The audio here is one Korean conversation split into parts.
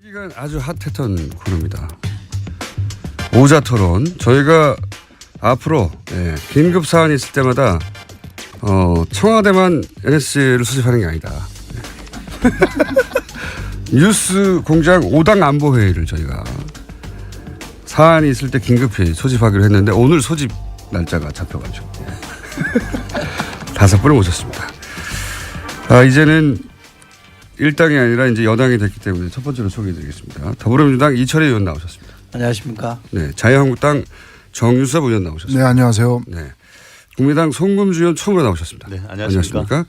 이건 아주 핫했던 코너입니다. 오자토론. 저희가 앞으로 긴급 사안이 있을 때마다 청와대만 NSC를 수집하는 게 아니다. 뉴스 공장 5당 안보회의를 저희가 사안이 있을 때 긴급히 소집하기로 했는데 오늘 소집 날짜가 잡혀가지고 5분을 모셨습니다. 이제는 일당이 아니라 이제 여당이 됐기 때문에 첫 번째로 소개해드리겠습니다. 더불어민주당 이철희 의원 나오셨습니다. 안녕하십니까. 네, 자유한국당 정유섭 의원 나오셨습니다. 네, 안녕하세요. 네, 국민의당 송금주 의원 처음으로 나오셨습니다. 네, 안녕하십니까.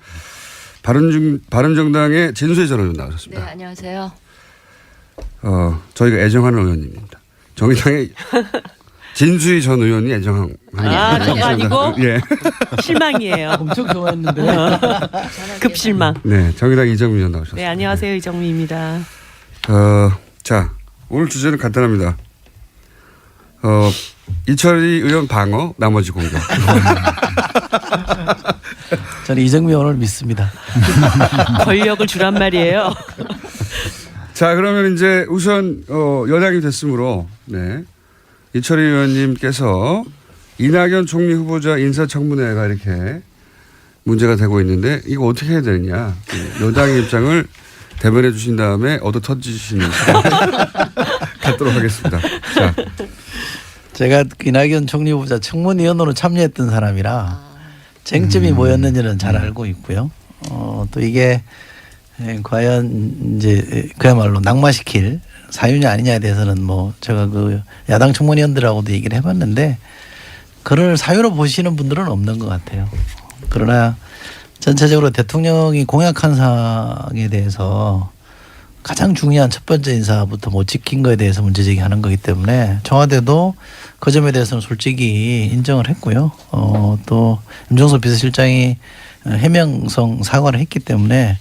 바른정당의 진수희 전 의원 나오셨습니다. 네, 안녕하세요. 저희가 애정하는 의원님입니다. 정의당의 진수희 전 의원이 애정하는. 저거 아니고? 예. 실망이에요. 엄청 좋아했는데. 급실망. 네, 정의당 이정미 의원 나오셨습니다. 네, 안녕하세요. 이정미입니다. 자, 오늘 주제는 간단합니다. 이철희 의원 방어, 나머지 공격. 저는 이정미 의원을 믿습니다. 권력을 주란 말이에요. 자, 그러면 이제 우선 여당이 됐으므로 네, 이철희 의원님께서 이낙연 총리 후보자 인사청문회가 이렇게 문제가 되고 있는데 이거 어떻게 해야 되느냐. 여당의 입장을 대변해 주신 다음에 얻어 터지시는 시간 갖도록 하겠습니다. 자. 제가 이낙연 총리 후보자 청문위원으로 참여했던 사람이라 쟁점이 뭐였는지는 잘 알고 있고요. 또 이게 과연 이제 그야말로 낙마시킬 사유냐 아니냐에 대해서는 뭐 제가 그 야당 청문위원들하고도 얘기를 해봤는데 그를 사유로 보시는 분들은 없는 것 같아요. 그러나 전체적으로 대통령이 공약한 사항에 대해서 가장 중요한 첫 번째 인사부터 못 지킨 거에 대해서 문제제기하는 거기 때문에 청와대도 그 점에 대해서는 솔직히 인정을 했고요. 또 임종석 비서실장이 해명성 사과를 했기 때문에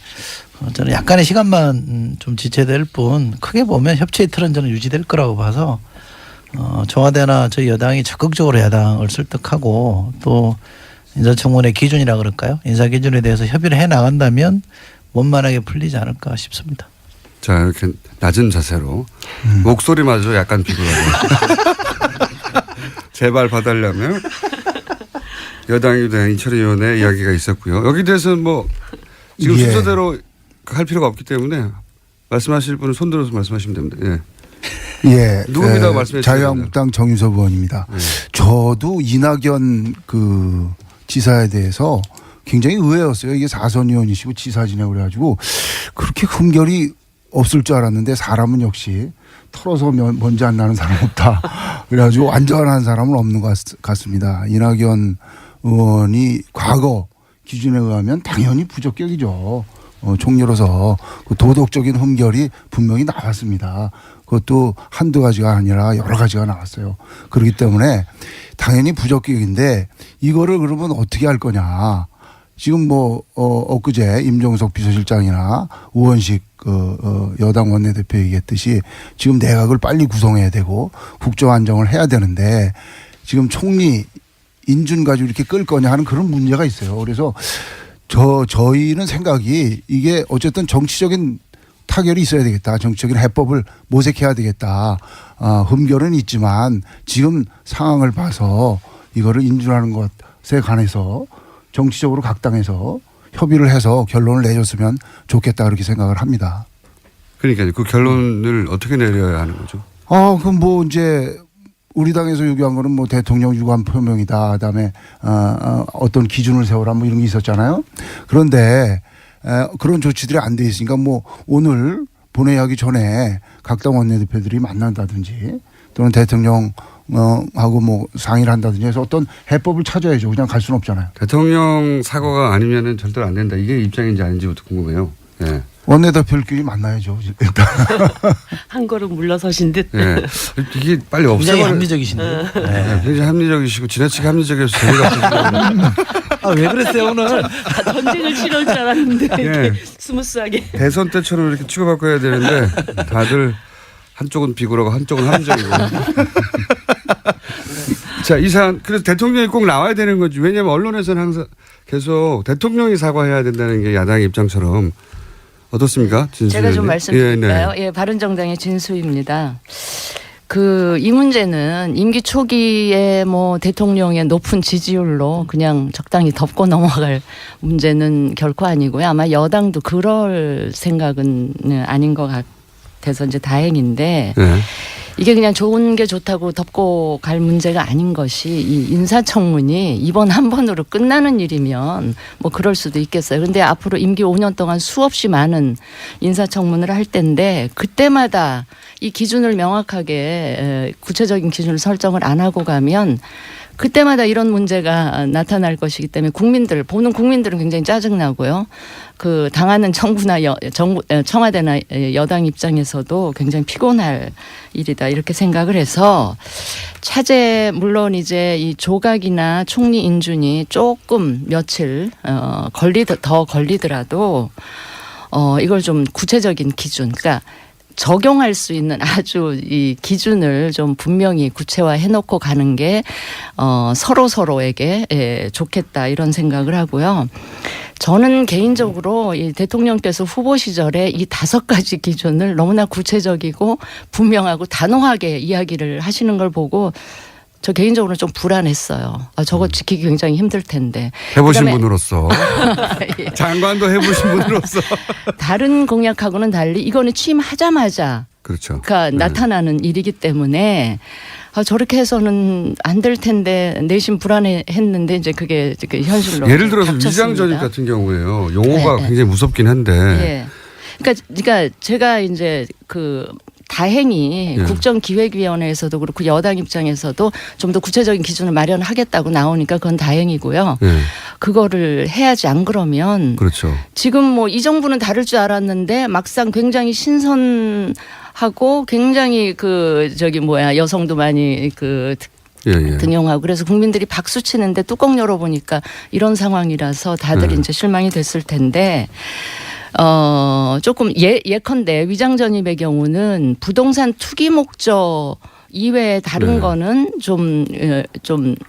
저는 약간의 시간만 좀 지체될 뿐 크게 보면 협치의 틀은 저는 유지될 거라고 봐서 청와대나 저희 여당이 적극적으로 야당을 설득하고 또 인사청문회 기준이라 그럴까요? 인사 기준에 대해서 협의를 해 나간다면 원만하게 풀리지 않을까 싶습니다. 자, 이렇게 낮은 자세로 목소리마저 약간 비굴하게 제발 봐달라면 여당이 된 이철희 의원의 이야기가 있었고요. 여기 대해서는 뭐 지금 예. 순서대로 할 필요가 없기 때문에 말씀하실 분은 손 들어서 말씀하시면 됩니다. 예. 예. 누굽니다? 말씀해 주세요. 자유한국당 정유섭 의원입니다. 저도 이낙연 그 지사에 대해서 굉장히 의외였어요. 이게 4선 의원이시고 지사 지내고 그래가지고 그렇게 흠결이 없을 줄 알았는데 사람은 역시 털어서 먼지 안 나는 사람 없다. 그래가지고 완전한 사람은 없는 것 같습니다. 이낙연 의원이 과거 기준에 의하면 당연히 부적격이죠. 총리로서 그 도덕적인 흠결이 분명히 나왔습니다. 그것도 한두 가지가 아니라 여러 가지가 나왔어요. 그렇기 때문에 당연히 부적격인데 이거를 그러면 어떻게 할 거냐. 지금 뭐 엊그제 임종석 비서실장이나 우원식 여당 원내대표 얘기했듯이 지금 내각을 빨리 구성해야 되고 국정안정을 해야 되는데 지금 총리 인준 가지고 이렇게 끌 거냐 하는 그런 문제가 있어요. 그래서 저희는 생각이 이게 어쨌든 정치적인 타결이 있어야 되겠다. 정치적인 해법을 모색해야 되겠다. 흠결은 있지만 지금 상황을 봐서 이거를 인준하는 것에 관해서 정치적으로 각 당에서 협의를 해서 결론을 내줬으면 좋겠다 그렇게 생각을 합니다. 그러니까 그 결론을 어떻게 내려야 하는 거죠? 그럼 뭐 이제 우리 당에서 요구한 거는 뭐 대통령 유감 표명이다. 그다음에 어떤 기준을 세워라 뭐 이런 게 있었잖아요. 그런데 그런 조치들이 안 돼 있으니까 뭐 오늘 본회의하기 전에 각 당 원내대표들이 만난다든지 또는 대통령 하고 뭐 상의를 한다든지 해서 어떤 해법을 찾아야죠. 그냥 갈 수는 없잖아요. 대통령 사과가 아니면은 절대로 안 된다. 이게 입장인지 아닌지부터 궁금해요. 예. 원내대표끼리 만나야죠. 일단. 한 걸음 물러서신 듯. 예. 이게 빨리 굉장히 없애버려. 합리적이신데요. 네. 굉장히 합리적이시고 지나치게 합리적이어서 재미가 없어요. 왜 그랬어요 오늘? 전쟁을 치러올 줄 알았는데 예. 이렇게 스무스하게. 대선 때처럼 이렇게 치고받고 해야 되는데 다들 한쪽은 비굴하고 한쪽은 합리적이고. 자, 이 사안 그래서 대통령이 꼭 나와야 되는 거지. 왜냐하면 언론에서는 항상 계속 대통령이 사과해야 된다는 게 야당의 입장처럼 어떻습니까? 진수 제가 좀 의원님? 말씀드릴까요? 예, 네. 바른정당의 진수입니다. 이 문제는 임기 초기에 뭐 대통령의 높은 지지율로 그냥 적당히 덮고 넘어갈 문제는 결코 아니고요. 아마 여당도 그럴 생각은 아닌 것 같아서 이제 다행인데 네. 이게 그냥 좋은 게 좋다고 덮고 갈 문제가 아닌 것이 이 인사청문이 이번 한 번으로 끝나는 일이면 뭐 그럴 수도 있겠어요. 그런데 앞으로 임기 5년 동안 수없이 많은 인사청문을 할 텐데 그때마다 이 기준을 명확하게 구체적인 기준을 설정을 안 하고 가면 그때마다 이런 문제가 나타날 것이기 때문에 보는 국민들은 굉장히 짜증나고요. 당하는 정부나 청와대나 여당 입장에서도 굉장히 피곤할 일이다 이렇게 생각을 해서 차제 물론 이제 이 조각이나 총리 인준이 조금 며칠 더 걸리더라도 이걸 좀 구체적인 기준 그러니까 적용할 수 있는 아주 이 기준을 좀 분명히 구체화해 놓고 가는 게 서로에게 좋겠다 이런 생각을 하고요. 저는 개인적으로 이 대통령께서 후보 시절에 이 5가지 기준을 너무나 구체적이고 분명하고 단호하게 이야기를 하시는 걸 보고 저 개인적으로 좀 불안했어요. 저거 지키기 굉장히 힘들 텐데. 해보신 그다음에 분으로서. 예. 장관도 해보신 분으로서. 다른 공약하고는 달리 이거는 취임하자마자 그렇죠. 나타나는 일이기 때문에 저렇게 해서는 안 될 텐데 내심 불안해했는데 이제 그게 현실로 예를 들어서 닥쳤습니다. 위장 전입 같은 경우에요. 용어가 네, 네. 굉장히 무섭긴 한데. 예. 그러니까 제가 이제 다행히 예. 국정기획위원회에서도 그렇고 여당 입장에서도 좀 더 구체적인 기준을 마련하겠다고 나오니까 그건 다행이고요. 예. 그거를 해야지 안 그러면 그렇죠. 지금 뭐 이 정부는 다를 줄 알았는데 막상 굉장히 신선하고 굉장히 여성도 많이 예. 등용하고 그래서 국민들이 박수 치는데 뚜껑 열어보니까 이런 상황이라서 다들 이제 실망이 됐을 텐데 조금 예컨대 위장 전입의 경우는 부동산 투기 목적 이외에 다른 네. 거는 좀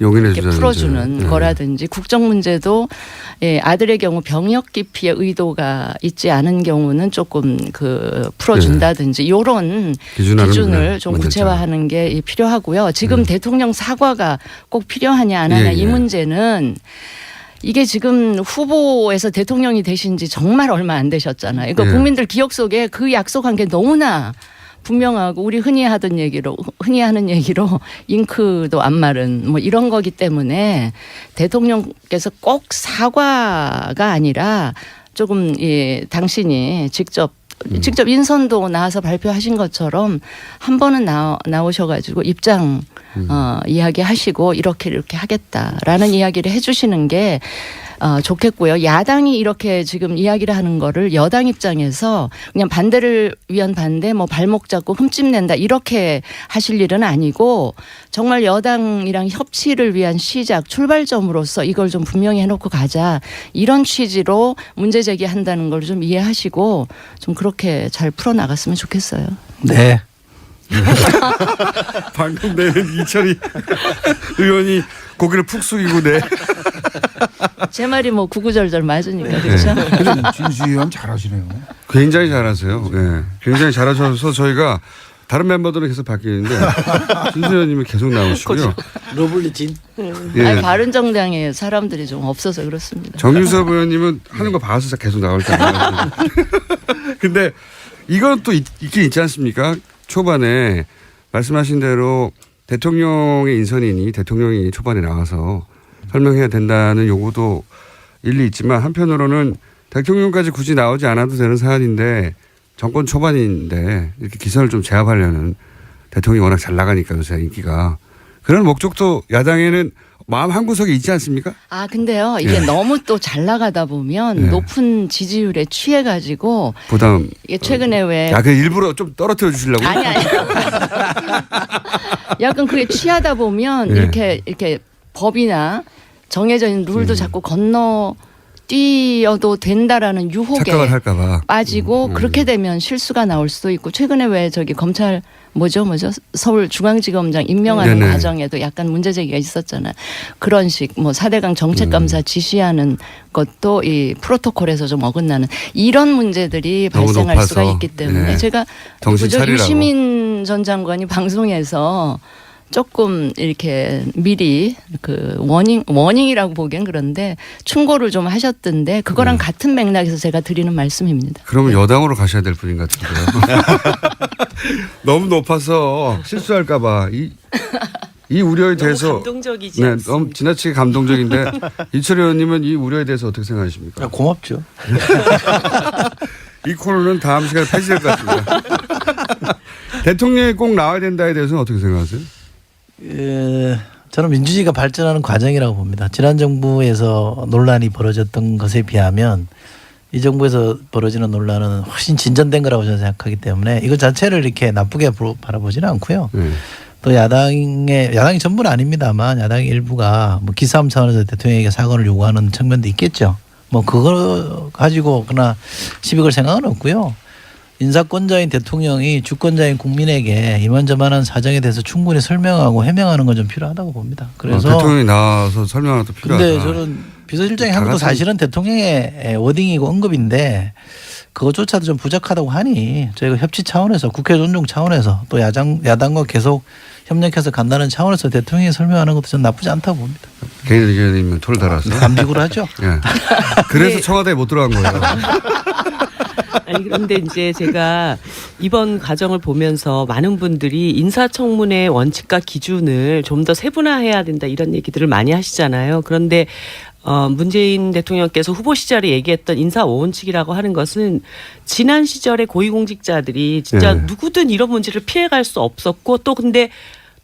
용인해 이렇게 주자는 풀어주는 이제. 거라든지 국정 문제도 아들의 경우 병역 기피의 의도가 있지 않은 경우는 조금 풀어준다든지 이런 기준을 좀 구체화하는 게 필요하고요. 지금 대통령 사과가 꼭 필요하냐 안 하냐 이 문제는 이게 지금 후보에서 대통령이 되신 지 정말 얼마 안 되셨잖아요. 그러니까 국민들 기억 속에 그 약속한 게 너무나 분명하고 우리 흔히 하는 얘기로 잉크도 안 마른 뭐 이런 거기 때문에 대통령께서 꼭 사과가 아니라 조금 당신이 직접 인선도 나와서 발표하신 것처럼 한 번은 나오셔가지고 입장 이야기하시고 이렇게 하겠다라는 이야기를 해주시는 게 좋겠고요. 야당이 이렇게 지금 이야기를 하는 거를 여당 입장에서 그냥 반대를 위한 반대 뭐 발목 잡고 흠집낸다 이렇게 하실 일은 아니고 정말 여당이랑 협치를 위한 시작 출발점으로서 이걸 좀 분명히 해놓고 가자 이런 취지로 문제 제기한다는 걸 좀 이해하시고 좀 그렇게 잘 풀어나갔으면 좋겠어요. 네. 방금 내는 이철이 의원이 고개를 푹 숙이고 제 말이 뭐 구구절절 맞으니까 그렇죠. 진수 의원 잘하시네요. 굉장히 잘하세요. 네. 굉장히 잘하셔서 저희가 다른 멤버들은 계속 바뀌는데 진수 의원님이 계속 나오시고요. 러블리진. 예. 아니, 바른정당에 사람들이 좀 없어서 그렇습니다. 정유섭 의원님은 하는 거 봐서 계속 나올 거예요. 근데 이건 또 있긴 있지 않습니까? 초반에 말씀하신 대로 대통령의 인선이니 대통령이 초반에 나와서 설명해야 된다는 요구도 일리 있지만 한편으로는 대통령까지 굳이 나오지 않아도 되는 사안인데 정권 초반인데 이렇게 기선을 좀 제압하려는 대통령이 워낙 잘 나가니까 요새 인기가 그런 목적도 야당에는 마음 한구석에 있지 않습니까? 근데요 이게 너무 또 잘 나가다 보면 높은 지지율에 취해가지고 부담. 이게 최근에 왜 그 일부러 좀 떨어뜨려 주시려고? 아니. 약간 그게 취하다 보면 이렇게 법이나 정해져 있는 룰도 자꾸 뛰어도 된다라는 유혹에 착각을 할까봐. 빠지고 그렇게 되면 실수가 나올 수도 있고 최근에 왜 저기 검찰 뭐죠 서울중앙지검장 임명하는 네네. 과정에도 약간 문제 제기가 있었잖아요. 그런 식 뭐 4대강 정책감사 지시하는 것도 이 프로토콜에서 좀 어긋나는 이런 문제들이 너무 발생할 높아서. 수가 있기 때문에 네. 제가 정신 그저 차리라고. 유시민 전 장관이 방송에서 조금 이렇게 미리 그 워닝이라고 보기엔 그런데 충고를 좀 하셨던데 그거랑 같은 맥락에서 제가 드리는 말씀입니다. 그러면 여당으로 가셔야 될 분인 것 같은데요. 너무 높아서 실수할까봐 이 우려에 대해서 너무 감동적이지 네, 않습니까? 너무 지나치게 감동적인데 이철희 의원님은 이 우려에 대해서 어떻게 생각하십니까? 고맙죠. 이 코너는 다음 시간에 폐지될 것 같습니다. 대통령이 꼭 나와야 된다에 대해서는 어떻게 생각하세요? 저는 민주주의가 발전하는 과정이라고 봅니다. 지난 정부에서 논란이 벌어졌던 것에 비하면 이 정부에서 벌어지는 논란은 훨씬 진전된 거라고 저는 생각하기 때문에 이것 자체를 이렇게 나쁘게 바라보지는 않고요. 또 야당이 전부는 아닙니다만 야당의 일부가 뭐 기싸움 차원에서 대통령에게 사과를 요구하는 측면도 있겠죠. 뭐 그거 가지고 그러나 시비 걸 생각은 없고요. 인사권자인 대통령이 주권자인 국민에게 이만저만한 사정에 대해서 충분히 설명하고 해명하는 건 좀 필요하다고 봅니다. 그래서 대통령이 나와서 설명하는 것도 필요하다. 근데 저는 비서실장이 한 것도 다 같이 사실은 대통령의 워딩이고 언급인데 그것조차도 좀 부족하다고 하니 저희가 협치 차원에서 국회 존중 차원에서 또 야당과 계속 협력해서 간다는 차원에서 대통령이 설명하는 것도 전 나쁘지 않다고 봅니다. 개인 의견이면 토를 달아서. 감직으로 하죠. 예. 그래서 청와대에 못 들어간 거예요. 아니 그런데 이제 제가 이번 과정을 보면서 많은 분들이 인사청문회 원칙과 기준을 좀 더 세분화해야 된다 이런 얘기들을 많이 하시잖아요. 그런데 문재인 대통령께서 후보 시절에 얘기했던 인사 5원칙이라고 하는 것은 지난 시절에 고위공직자들이 진짜 네. 누구든 이런 문제를 피해갈 수 없었고 또 근데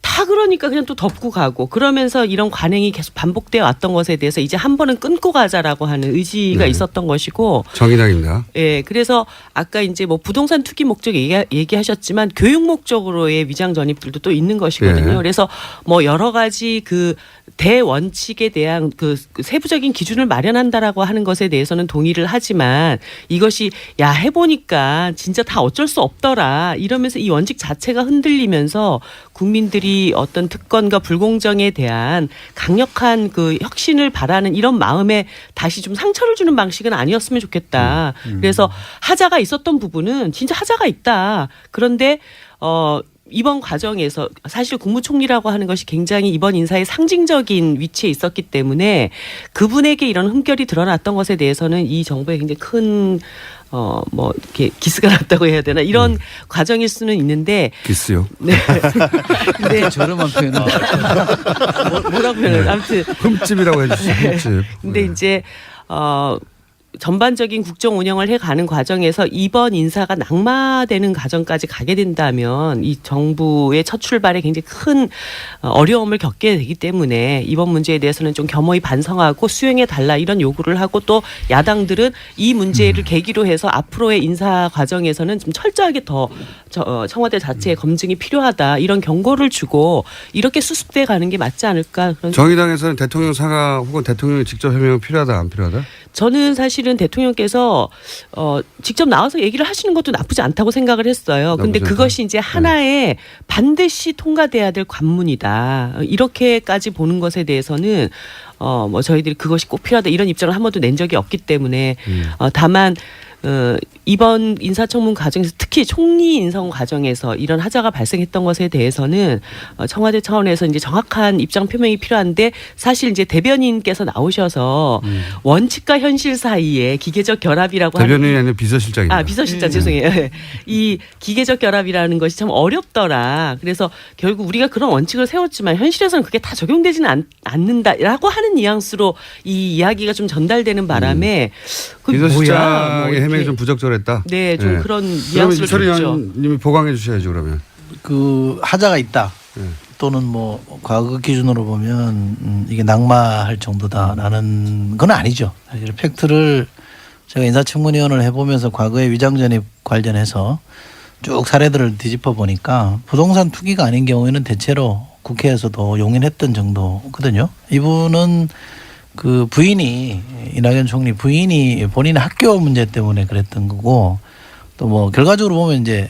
다 그러니까 그냥 또 덮고 가고 그러면서 이런 관행이 계속 반복되어 왔던 것에 대해서 이제 한 번은 끊고 가자라고 하는 의지가 네. 있었던 것이고 정의당입니다. 예, 그래서 아까 이제 뭐 부동산 투기 목적 얘기하셨지만 교육 목적으로의 위장 전입들도 또 있는 것이거든요. 예. 그래서 뭐 여러 가지 그 대원칙에 대한 그 세부적인 기준을 마련한다라고 하는 것에 대해서는 동의를 하지만 이것이 야 해보니까 진짜 다 어쩔 수 없더라 이러면서 이 원칙 자체가 흔들리면서 국민들이 어떤 특권과 불공정에 대한 강력한 그 혁신을 바라는 이런 마음에 다시 좀 상처를 주는 방식은 아니었으면 좋겠다. 그래서 하자가 있었던 부분은 진짜 하자가 있다. 그런데 이번 과정에서 사실 국무총리라고 하는 것이 굉장히 이번 인사의 상징적인 위치에 있었기 때문에 그분에게 이런 흠결이 드러났던 것에 대해서는 이 정부에 굉장히 큰 뭐 이렇게 기스가 났다고 해야 되나 이런 과정일 수는 있는데 기스요. 네. 근데 저렴한 표현은 뭐라고 표현을 아무튼 흠집이라고 해주시죠. 흠집. 근데 이제 전반적인 국정 운영을 해가는 과정에서 이번 인사가 낙마되는 과정까지 가게 된다면 이 정부의 첫 출발에 굉장히 큰 어려움을 겪게 되기 때문에 이번 문제에 대해서는 좀 겸허히 반성하고 수용해 달라 이런 요구를 하고 또 야당들은 이 문제를 계기로 해서 앞으로의 인사 과정에서는 좀 철저하게 더 청와대 자체의 검증이 필요하다 이런 경고를 주고 이렇게 수습돼 가는 게 맞지 않을까 그런 정의당에서는 대통령 사과 혹은 대통령이 직접 해명이 필요하다 안 필요하다? 저는 사실은 대통령께서 직접 나와서 얘기를 하시는 것도 나쁘지 않다고 생각을 했어요. 근데 나쁘지 그것이 이제 하나의 반드시 통과돼야 될 관문이다. 이렇게까지 보는 것에 대해서는 뭐 저희들이 그것이 꼭 필요하다 이런 입장을 한 번도 낸 적이 없기 때문에 다만 이번 인사청문 과정에서 특히 총리 인선 과정에서 이런 하자가 발생했던 것에 대해서는 청와대 차원에서 이제 정확한 입장 표명이 필요한데 사실 이제 대변인께서 나오셔서 원칙과 현실 사이에 기계적 결합이라고 하는 대변인이 아니라 비서실장입니다. 비서실장 죄송해요. 이 기계적 결합이라는 것이 참 어렵더라. 그래서 결국 우리가 그런 원칙을 세웠지만 현실에서는 그게 다 적용되지는 않는다라고 하는 뉘앙스로 이 이야기가 좀 전달되는 바람에 그 뭐야? 비서실장의 뭐 해명이 좀 부적절했다. 네, 좀 그런 그러면 뉘앙스를 이철희 줬죠. 의원님이 보강해 주셔야죠 그러면. 그 하자가 있다. 또는 뭐 과거 기준으로 보면 이게 낙마할 정도다라는 건 아니죠. 사실 팩트를 제가 인사청문위원을 해보면서 과거의 위장전입 관련해서 쭉 사례들을 뒤집어 보니까 부동산 투기가 아닌 경우에는 대체로 국회에서도 용인했던 정도거든요. 이분은 그 부인이 이낙연 총리 부인이 본인의 학교 문제 때문에 그랬던 거고 또 뭐 결과적으로 보면 이제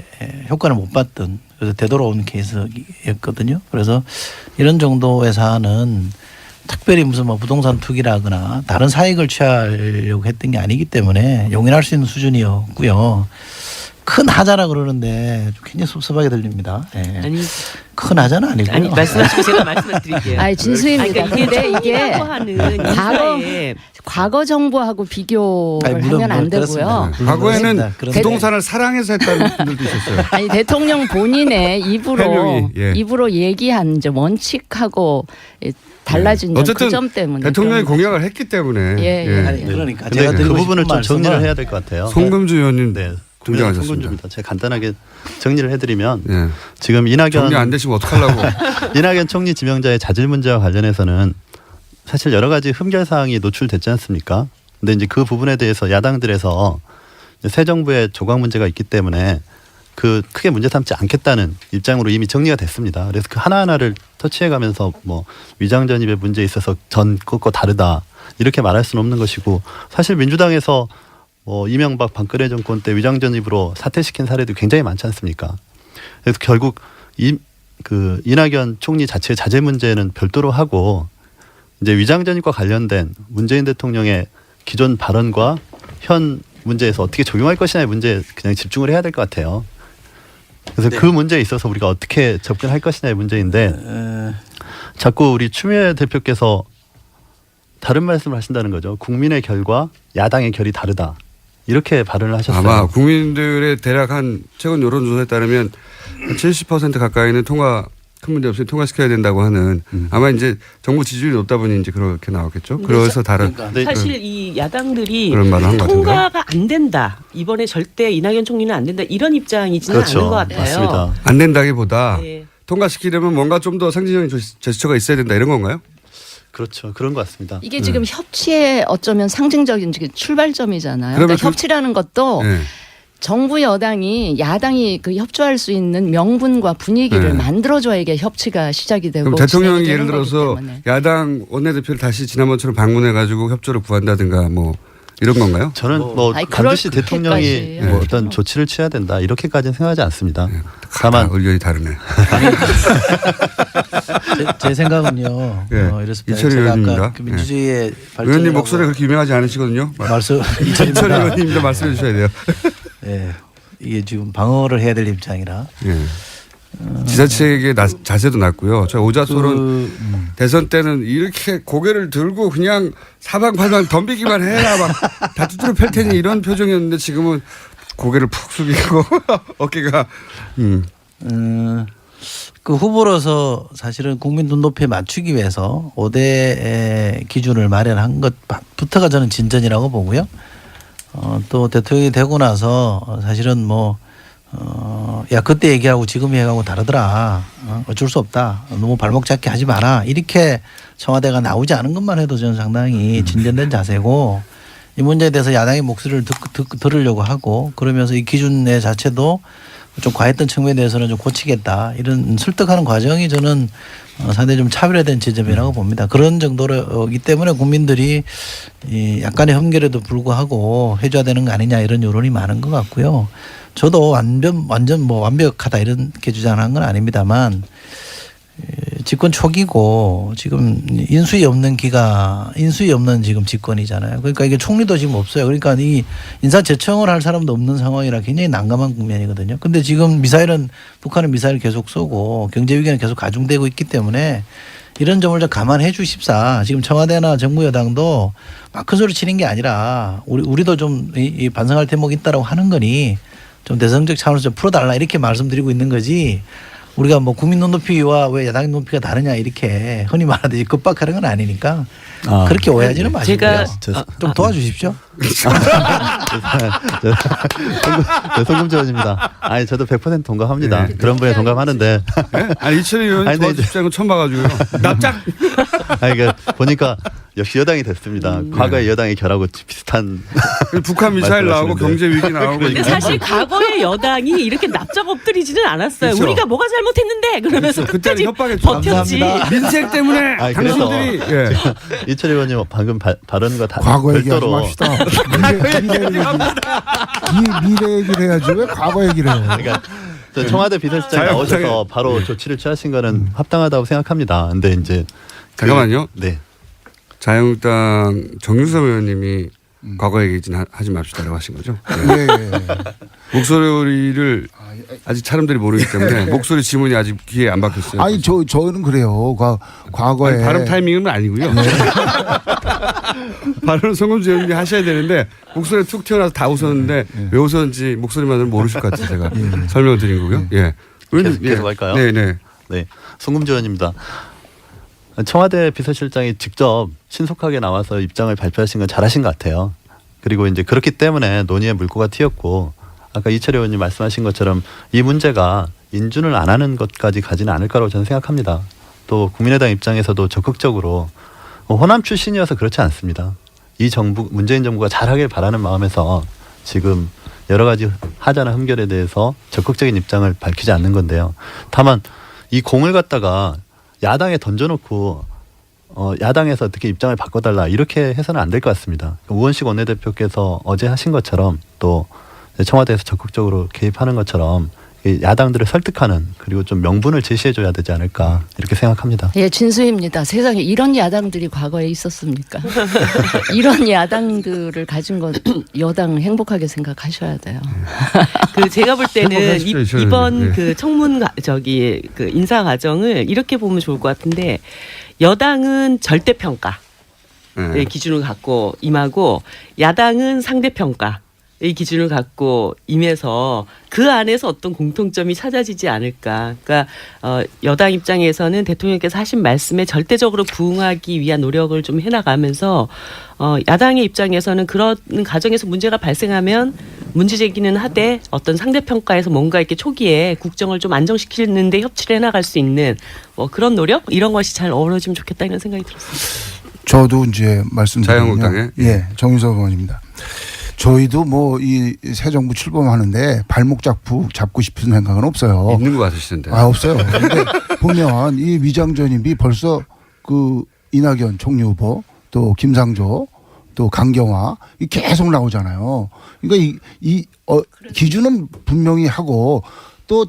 효과를 못 봤던 그래서 되돌아온 케이스였거든요. 그래서 이런 정도의 사안은 특별히 무슨 뭐 부동산 투기라거나 다른 사익을 취하려고 했던 게 아니기 때문에 용인할 수 있는 수준이었고요. 큰 하자라 그러는데 좀 굉장히 섭섭하게 들립니다. 예. 아니 큰 하자는 아니고요. 아니 말씀하시고 제가 말씀을 드릴게요. 아니 진수입니다. 아니, 그러니까 근데 이게 하는 인사에 과거 정부하고 비교를 아니, 물론 하면 안 그렇습니다. 되고요. 과거에는 그렇습니다. 부동산을 사랑해서 했다는 분들도 있었어요. 아니 대통령 본인의 입으로 해명이, 예. 입으로 얘기한 이제 원칙하고 달라진 점, 어쨌든 그 점 때문에 대통령이 그런 공약을 했기 때문에 예. 아니, 그러니까 근데 제가 그 드리고 부분을 싶은 좀 정리를 말씀은 해야 될 것 같아요. 송금주 의원님 네. 등장하셨습니다. 송금주입니다. 제가 간단하게 정리를 해드리면 예. 지금 정리 안 되시면 어떡하려고. 이낙연 총리 지명자의 자질 문제와 관련해서는 사실 여러 가지 흠결 사항이 노출됐지 않습니까? 근데 이제 그 부분에 대해서 야당들에서 새 정부의 조각 문제가 있기 때문에 그 크게 문제 삼지 않겠다는 입장으로 이미 정리가 됐습니다. 그래서 그 하나하나를 터치해가면서 뭐 위장 전입의 문제에 있어서 전 것과 다르다 이렇게 말할 수는 없는 것이고 사실 민주당에서 뭐 이명박 박근혜 정권 때 위장 전입으로 사퇴시킨 사례도 굉장히 많지 않습니까? 그래서 결국 그 이낙연 총리 자체의 자제 문제는 별도로 하고 이제 위장 전입과 관련된 문재인 대통령의 기존 발언과 현 문제에서 어떻게 적용할 것이냐의 문제에 그냥 집중을 해야 될 것 같아요. 그래서 그 문제에 있어서 우리가 어떻게 접근할 것이냐의 문제인데 자꾸 우리 추미애 대표께서 다른 말씀을 하신다는 거죠. 국민의 결과 야당의 결이 다르다. 이렇게 발언을 하셨어요. 아마 국민들의 대략 한 최근 여론조사에 따르면 70% 가까이는 큰 문제 없이 통과시켜야 된다고 하는 아마 이제 정부 지지율이 높다 보니 이제 그렇게 나왔겠죠. 그래서 다른 그러니까. 사실 이 야당들이 그런 말을 한것 같은데요. 통과가 안 된다. 이번에 절대 이낙연 총리는 안 된다. 이런 입장이지는 그렇죠. 않은 것 같아요. 맞습니다. 안 된다기보다 네. 통과시키려면 뭔가 좀 더 상징적인 제스처가 있어야 된다 이런 건가요? 그렇죠. 그런 것 같습니다. 이게 지금 협치의 어쩌면 상징적인 출발점이잖아요. 그러면 그러니까 협치라는 것도 네. 정부 여당이 야당이 그 협조할 수 있는 명분과 분위기를 네. 만들어줘야 이게 협치가 시작이 되고 그럼 대통령이 진행이 예를 되는 거기 들어서 때문에. 야당 원내대표를 다시 지난번처럼 방문해가지고 협조를 구한다든가 뭐 이런 건가요? 저는 뭐 아니, 그럴 반드시 대통령이 그렇게까지 뭐 네. 어떤 조치를 취해야 된다 이렇게까지는 생각하지 않습니다. 다 다만 의견이 다르네. 제 생각은요. 예. 이렇습니다. 이철희 제가 의원입니다. 아까 그 민주주의의 발전 의원님 목소리가 그렇게 유명하지 않으시거든요. 말씀 이철희 의원님도 말씀해 주셔야 돼요. 예. 이게 지금 방어를 해야 될 입장이라. 예. 지자체의 자세도 낮고요. 저 오자솔은 대선 때는 이렇게 고개를 들고 그냥 사방팔방 덤비기만 해라 막 다 두드려 팰 테니 이런 표정이었는데 지금은 고개를 푹 숙이고 어깨가 그 후보로서 사실은 국민 눈높이에 맞추기 위해서 5대 기준을 마련한 것부터가 저는 진전이라고 보고요. 또 대통령이 되고 나서 사실은 야 그때 얘기하고 지금 얘기하고 다르더라. 어쩔 수 없다. 너무 발목 잡기 하지 마라. 이렇게 청와대가 나오지 않은 것만 해도 저는 상당히 진전된 자세고 이 문제에 대해서 야당의 목소리를 들으려고 하고 그러면서 이 기준의 자체도 좀 과했던 측면에 대해서는 좀 고치겠다. 이런 설득하는 과정이 저는 상당히 좀 차별화된 지점이라고 봅니다. 그런 정도이기 때문에 국민들이 약간의 흠결에도 불구하고 해줘야 되는 거 아니냐 이런 여론이 많은 것 같고요. 저도 완전 완벽하다 이렇게 주장하는 건 아닙니다만 집권 초기고 지금 인수위 없는 지금 집권이잖아요. 그러니까 이게 총리도 지금 없어요. 그러니까 이 인사 제청을 할 사람도 없는 상황이라 굉장히 난감한 국면이거든요. 근데 지금 북한은 미사일 계속 쏘고 경제 위기는 계속 가중되고 있기 때문에 이런 점을 좀 감안해 주십사. 지금 청와대나 정부 여당도 막 큰 소리 치는 게 아니라 우리도 좀 반성할 대목이 있다라고 하는 거니 좀 대성적 차원에서 좀 풀어달라 이렇게 말씀드리고 있는 거지. 우리가 국민 눈높이와 왜 야당 눈높이가 다르냐 이렇게 흔히 말하듯이 급박하는 건 아니니까 그렇게 오해하지는 마시고요. 좀 도와주십시오. 송금주 의원입니다. 아니 저도 100% 동감합니다. 네. 그런 분에 동감하는데 네? 아니 이철희 의원님 아니, 근데 도와주시는 건 처음 봐가지고요. 납작. 아니 보니까 역시 여당이 됐습니다. 과거의 여당의 결하고 비슷한. 북한 미사일 나오고 말씀하시는데. 경제 위기 나오고. 근데 사실 과거의 여당이 이렇게 납작 엎드리지는 않았어요. 그렇죠. 우리가 뭐가 잘못했는데 그러면서 그렇죠. 그때는 끝까지 협박했죠. 버텼지. 감사합니다. 민생 때문에 아니, 그래서 당신들이 예. 이철희 의원님 방금 발언과 과거 얘기하지 별도로 맙시다. 미래 얘기를 해야지 왜 과거 얘기를 해요. 그러니까 저 청와대 비서실장이 자유한국당에- 나오셔서 바로 조치를 취하신 거는 합당하다고 생각합니다. 근데 이제 잠깐만요. 네. 자유한국당 정유섭 의원님이 과거 얘기 좀 하지 맙시다라고 하신 거죠. 네. 예, 예. 목소리를 아직 사람들이 모르기 때문에 목소리 지문이 아직 귀에 안 박혔어요. 아니 저는 그래요. 과거에 아니, 발음 타이밍은 아니고요. 발음은 송금주 의원님이 하셔야 되는데 목소리 툭 튀어나와서 다 웃었는데 왜 웃었는지 목소리만으로는 모르실 것 같아서 제가 설명을 드린 거고요. 예. 계속 할까요? 네네. 네. 송금주 의원입니다. 청와대 비서실장이 직접 신속하게 나와서 입장을 발표하신 건 잘하신 것 같아요. 그리고 이제 그렇기 때문에 논의의 물꼬가 튀었고 아까 이철희 의원님 말씀하신 것처럼 이 문제가 인준을 안 하는 것까지 가지는 않을 거라고 저는 생각합니다. 또 국민의당 입장에서도 적극적으로 호남 출신이어서 그렇지 않습니다. 이 정부 문재인 정부가 잘하길 바라는 마음에서 지금 여러 가지 하자나 흠결에 대해서 적극적인 입장을 밝히지 않는 건데요. 다만 이 공을 갖다가 야당에 던져놓고 야당에서 어떻게 입장을 바꿔달라 이렇게 해서는 안 될 것 같습니다. 우원식 원내대표께서 어제 하신 것처럼 또 청와대에서 적극적으로 개입하는 것처럼 이 야당들을 설득하는 그리고 좀 명분을 제시해줘야 되지 않을까 이렇게 생각합니다. 예, 진수입니다. 세상에 이런 야당들이 과거에 있었습니까? 이런 야당들을 가진 건 여당 행복하게 생각하셔야 돼요. 그 제가 볼 때는 행복하십시오, 이철희 이번 의원님. 그 청문 그 인사 과정을 이렇게 보면 좋을 것 같은데 여당은 절대 평가의 네. 기준을 갖고 임하고 야당은 상대 평가. 이 기준을 갖고 임해서 그 안에서 어떤 공통점이 찾아지지 않을까. 그러니까 여당 입장에서는 대통령께서 하신 말씀에 절대적으로 부응하기 위한 노력을 좀 해나가면서 야당의 입장에서는 그런 과정에서 문제가 발생하면 문제 제기는 하되 어떤 상대 평가에서 뭔가 이렇게 초기에 국정을 좀 안정시키는데 협치를 해나갈 수 있는 뭐 그런 노력 이런 것이 잘 어우러지면 좋겠다 이런 생각이 들었습니다. 저도 이제 말씀드리면 자유한국당에? 예, 정유섭 의원입니다. 저희도 뭐 이 새 정부 출범하는데 발목 잡고 싶은 생각은 없어요. 있는 것 같으시던데. 없어요. 근데 보면 이 위장전입이 벌써 그 이낙연 총리 후보 또 김상조 또 강경화 이 계속 나오잖아요. 그러니까 기준은 분명히 하고 또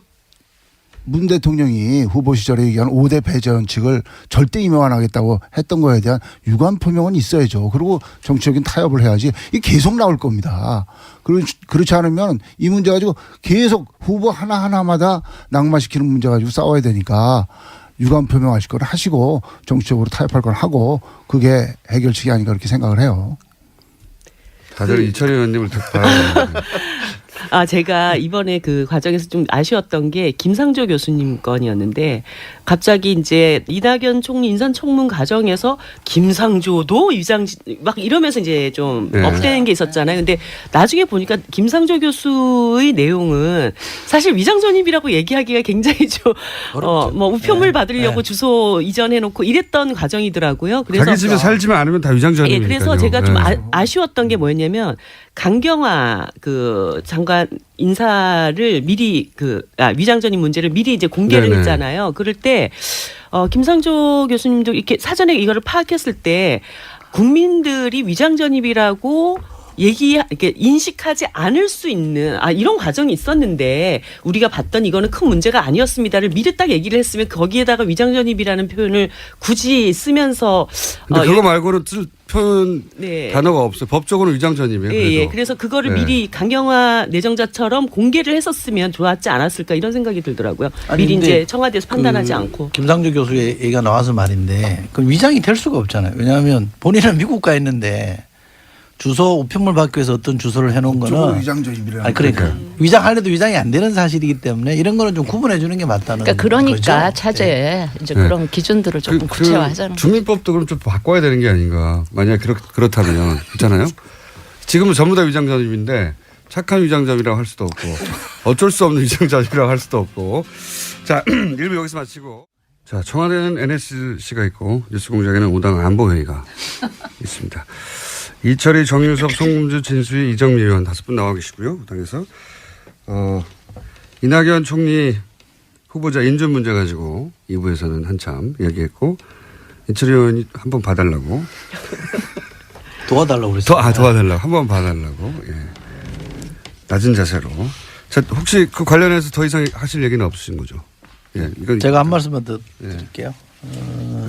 문 대통령이 후보 시절에 얘기한 5대 배제 원칙을 절대 임명 안 하겠다고 했던 거에 대한 유감 표명은 있어야죠. 그리고 정치적인 타협을 해야지 이게 계속 나올 겁니다. 그렇지 않으면 이 문제 가지고 계속 후보 하나하나마다 낙마시키는 문제 가지고 싸워야 되니까 유감 표명하실 걸 하시고 정치적으로 타협할 걸 하고 그게 해결책이 아닌가 그렇게 생각을 해요. 다들 이철희 의원님을 듣고 봐야 제가 이번에 그 과정에서 좀 아쉬웠던 게 김상조 교수님 건이었는데 갑자기 이제 이낙연 총리 인사청문 과정에서 김상조도 위장 막 이러면서 이제 좀 네. 업되는 게 있었잖아요. 근데 나중에 보니까 김상조 교수의 내용은 사실 위장 전입이라고 얘기하기가 굉장히 좀 뭐 우편물 받으려고 주소 이전해놓고 이랬던 과정이더라고요. 그래서 자기 집에 살지만 않으면 다 위장전입니까? 예, 그래서 제가 좀 아쉬웠던 게 뭐였냐면 강경화 그 장관 인사를 미리 위장전입 문제를 미리 이제 공개를 네네. 했잖아요. 그럴 때 김상조 교수님도 이렇게 사전에 이거를 파악했을 때 국민들이 위장전입이라고 이렇게 인식하지 않을 수 있는 이런 과정이 있었는데 우리가 봤던 이거는 큰 문제가 아니었습니다를 미리 딱 얘기를 했으면 거기에다가 위장전입이라는 표현을 굳이 쓰면서 근데 그거 말고는 표현 네. 단어가 없어요. 법적으로는 위장전입이에요. 예. 그래서 그거를 네. 미리 강경화 내정자처럼 공개를 했었으면 좋았지 않았을까 이런 생각이 들더라고요. 아니, 미리 근데 이제 청와대에서 판단하지 않고. 김상조 교수의 얘기가 나와서 말인데 그 위장이 될 수가 없잖아요. 왜냐하면 본인은 미국 가 있는데 주소 우편물 받기 위해서 어떤 주소를 해놓은 거는 위장전입이라는 그러니까 위장하려도 위장이 안 되는 사실이기 때문에 이런 거는 좀 구분해 주는 게 맞다는 그러니까 거죠. 차제에 이제 네. 그런 기준들을 조금 구체화하자는 거죠. 주민법도 그럼 좀 바꿔야 되는 게 아닌가. 만약에 그렇다면 그렇잖아요. 지금은 전부 다 위장전입인데 착한 위장전이라고 할 수도 없고 어쩔 수 없는 위장전이라고 할 수도 없고. 자, 1부 여기서 마치고. 자, 청와대는 NSC가 있고 뉴스공장에는 5당 안보회의가 있습니다. 이철희, 정유섭, 송금주, 진수희, 이정미 의원 5분 나와 계시고요. 당에서 이낙연 총리 후보자 인준 문제 가지고 2부에서는 한참 얘기했고 이철희 의원이 한번 봐달라고. 도와달라고 그랬어요. 도와달라고. 한번 봐달라고. 예. 낮은 자세로. 자, 혹시 그 관련해서 더 이상 하실 얘기는 없으신 거죠? 예. 이건 제가 한 말씀만 더 드릴게요.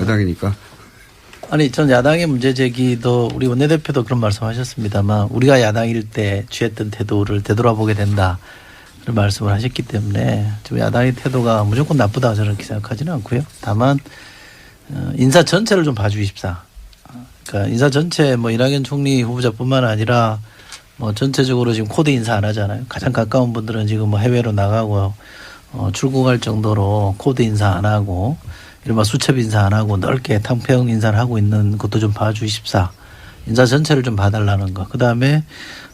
여당이니까. 아니, 전 야당의 문제 제기도 우리 원내대표도 그런 말씀하셨습니다만 우리가 야당일 때 취했던 태도를 되돌아보게 된다. 그런 말씀을 하셨기 때문에 지금 야당의 태도가 무조건 나쁘다 저는 그렇게 생각하지는 않고요. 다만 인사 전체를 좀 봐주십사. 그러니까 인사 전체 뭐 이낙연 총리 후보자뿐만 아니라 뭐 전체적으로 지금 코드 인사 안 하잖아요. 가장 가까운 분들은 지금 뭐 해외로 나가고 출국할 정도로 코드 인사 안 하고 이른바 수첩 인사 안 하고 넓게 탕평 인사를 하고 있는 것도 좀 봐주십사. 인사 전체를 좀 봐달라는 거. 그다음에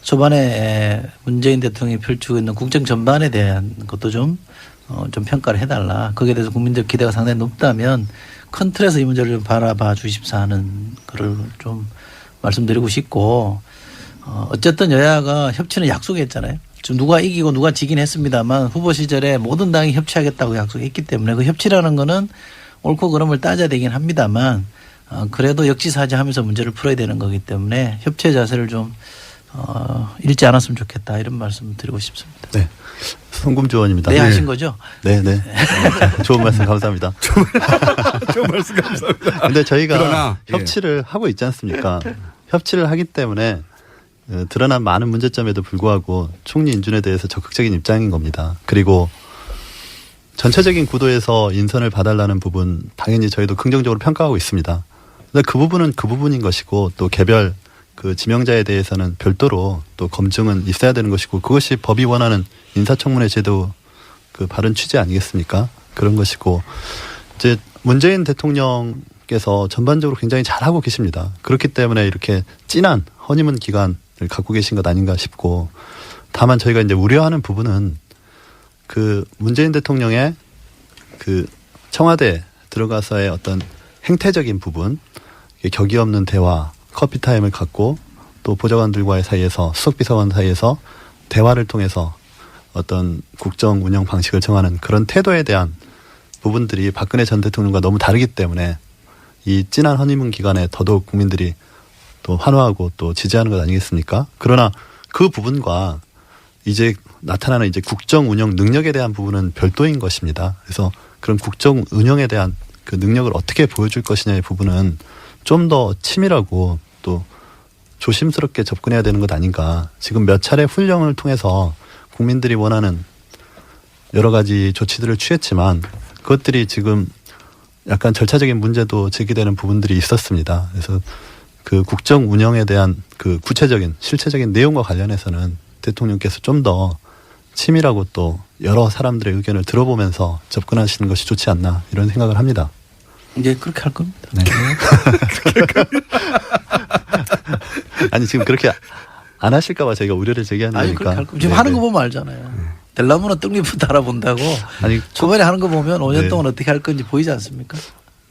초반에 문재인 대통령이 펼치고 있는 국정 전반에 대한 것도 좀 평가를 해달라. 거기에 대해서 국민적 기대가 상당히 높다면 큰 틀에서 이 문제를 좀 바라봐 주십사 하는 거를 좀 말씀드리고 싶고 어쨌든 여야가 협치는 약속했잖아요. 지금 누가 이기고 누가 지긴 했습니다만 후보 시절에 모든 당이 협치하겠다고 약속했기 때문에 그 협치라는 거는 옳고 그름을 따져야 되긴 합니다만 그래도 역지사지하면서 문제를 풀어야 되는 거기 때문에 협치의 자세를 좀 잃지 않았으면 좋겠다 이런 말씀 드리고 싶습니다. 네. 송금주 의원입니다. 네, 하신 거죠? 네, 네. 좋은 말씀 감사합니다. 좋은 말씀 감사합니다. 근데 저희가 그러나, 협치를 하고 있지 않습니까? 협치를 하기 때문에 드러난 많은 문제점에도 불구하고 총리 인준에 대해서 적극적인 입장인 겁니다. 그리고 전체적인 구도에서 인선을 봐달라는 부분 당연히 저희도 긍정적으로 평가하고 있습니다. 근데 그 부분은 그 부분인 것이고 또 개별 그 지명자에 대해서는 별도로 또 검증은 있어야 되는 것이고 그것이 법이 원하는 인사청문회 제도 그 바른 취지 아니겠습니까? 그런 것이고 이제 문재인 대통령께서 전반적으로 굉장히 잘하고 계십니다. 그렇기 때문에 이렇게 진한 허니문 기간을 갖고 계신 것 아닌가 싶고 다만 저희가 이제 우려하는 부분은 그 문재인 대통령의 그 청와대 들어가서의 어떤 행태적인 부분, 격이 없는 대화, 커피 타임을 갖고 또 보좌관들과의 사이에서 수석비서관 사이에서 대화를 통해서 어떤 국정 운영 방식을 정하는 그런 태도에 대한 부분들이 박근혜 전 대통령과 너무 다르기 때문에 이 진한 허니문 기간에 더더욱 국민들이 또 환호하고 또 지지하는 것 아니겠습니까? 그러나 그 부분과 이제 나타나는 이제 국정 운영 능력에 대한 부분은 별도인 것입니다. 그래서 그런 국정 운영에 대한 그 능력을 어떻게 보여줄 것이냐의 부분은 좀 더 치밀하고 또 조심스럽게 접근해야 되는 것 아닌가. 지금 몇 차례 훈령을 통해서 국민들이 원하는 여러 가지 조치들을 취했지만 그것들이 지금 약간 절차적인 문제도 제기되는 부분들이 있었습니다. 그래서 그 국정 운영에 대한 그 구체적인 실체적인 내용과 관련해서는 대통령께서 좀 더 치밀하고 또 여러 사람들의 의견을 들어보면서 접근하시는 것이 좋지 않나 이런 생각을 합니다. 이제 그렇게 할 겁니다. 네. 아니 지금 그렇게 안 하실까 봐 저희가 우려를 제기하는 아니, 거니까. 그렇게 할 겁니다. 지금 하는 거 보면 알잖아요. 델라무는 떡잎부터 알아본다고. 아니 초반에 하는 거 보면 5년 네. 동안 어떻게 할 건지 보이지 않습니까?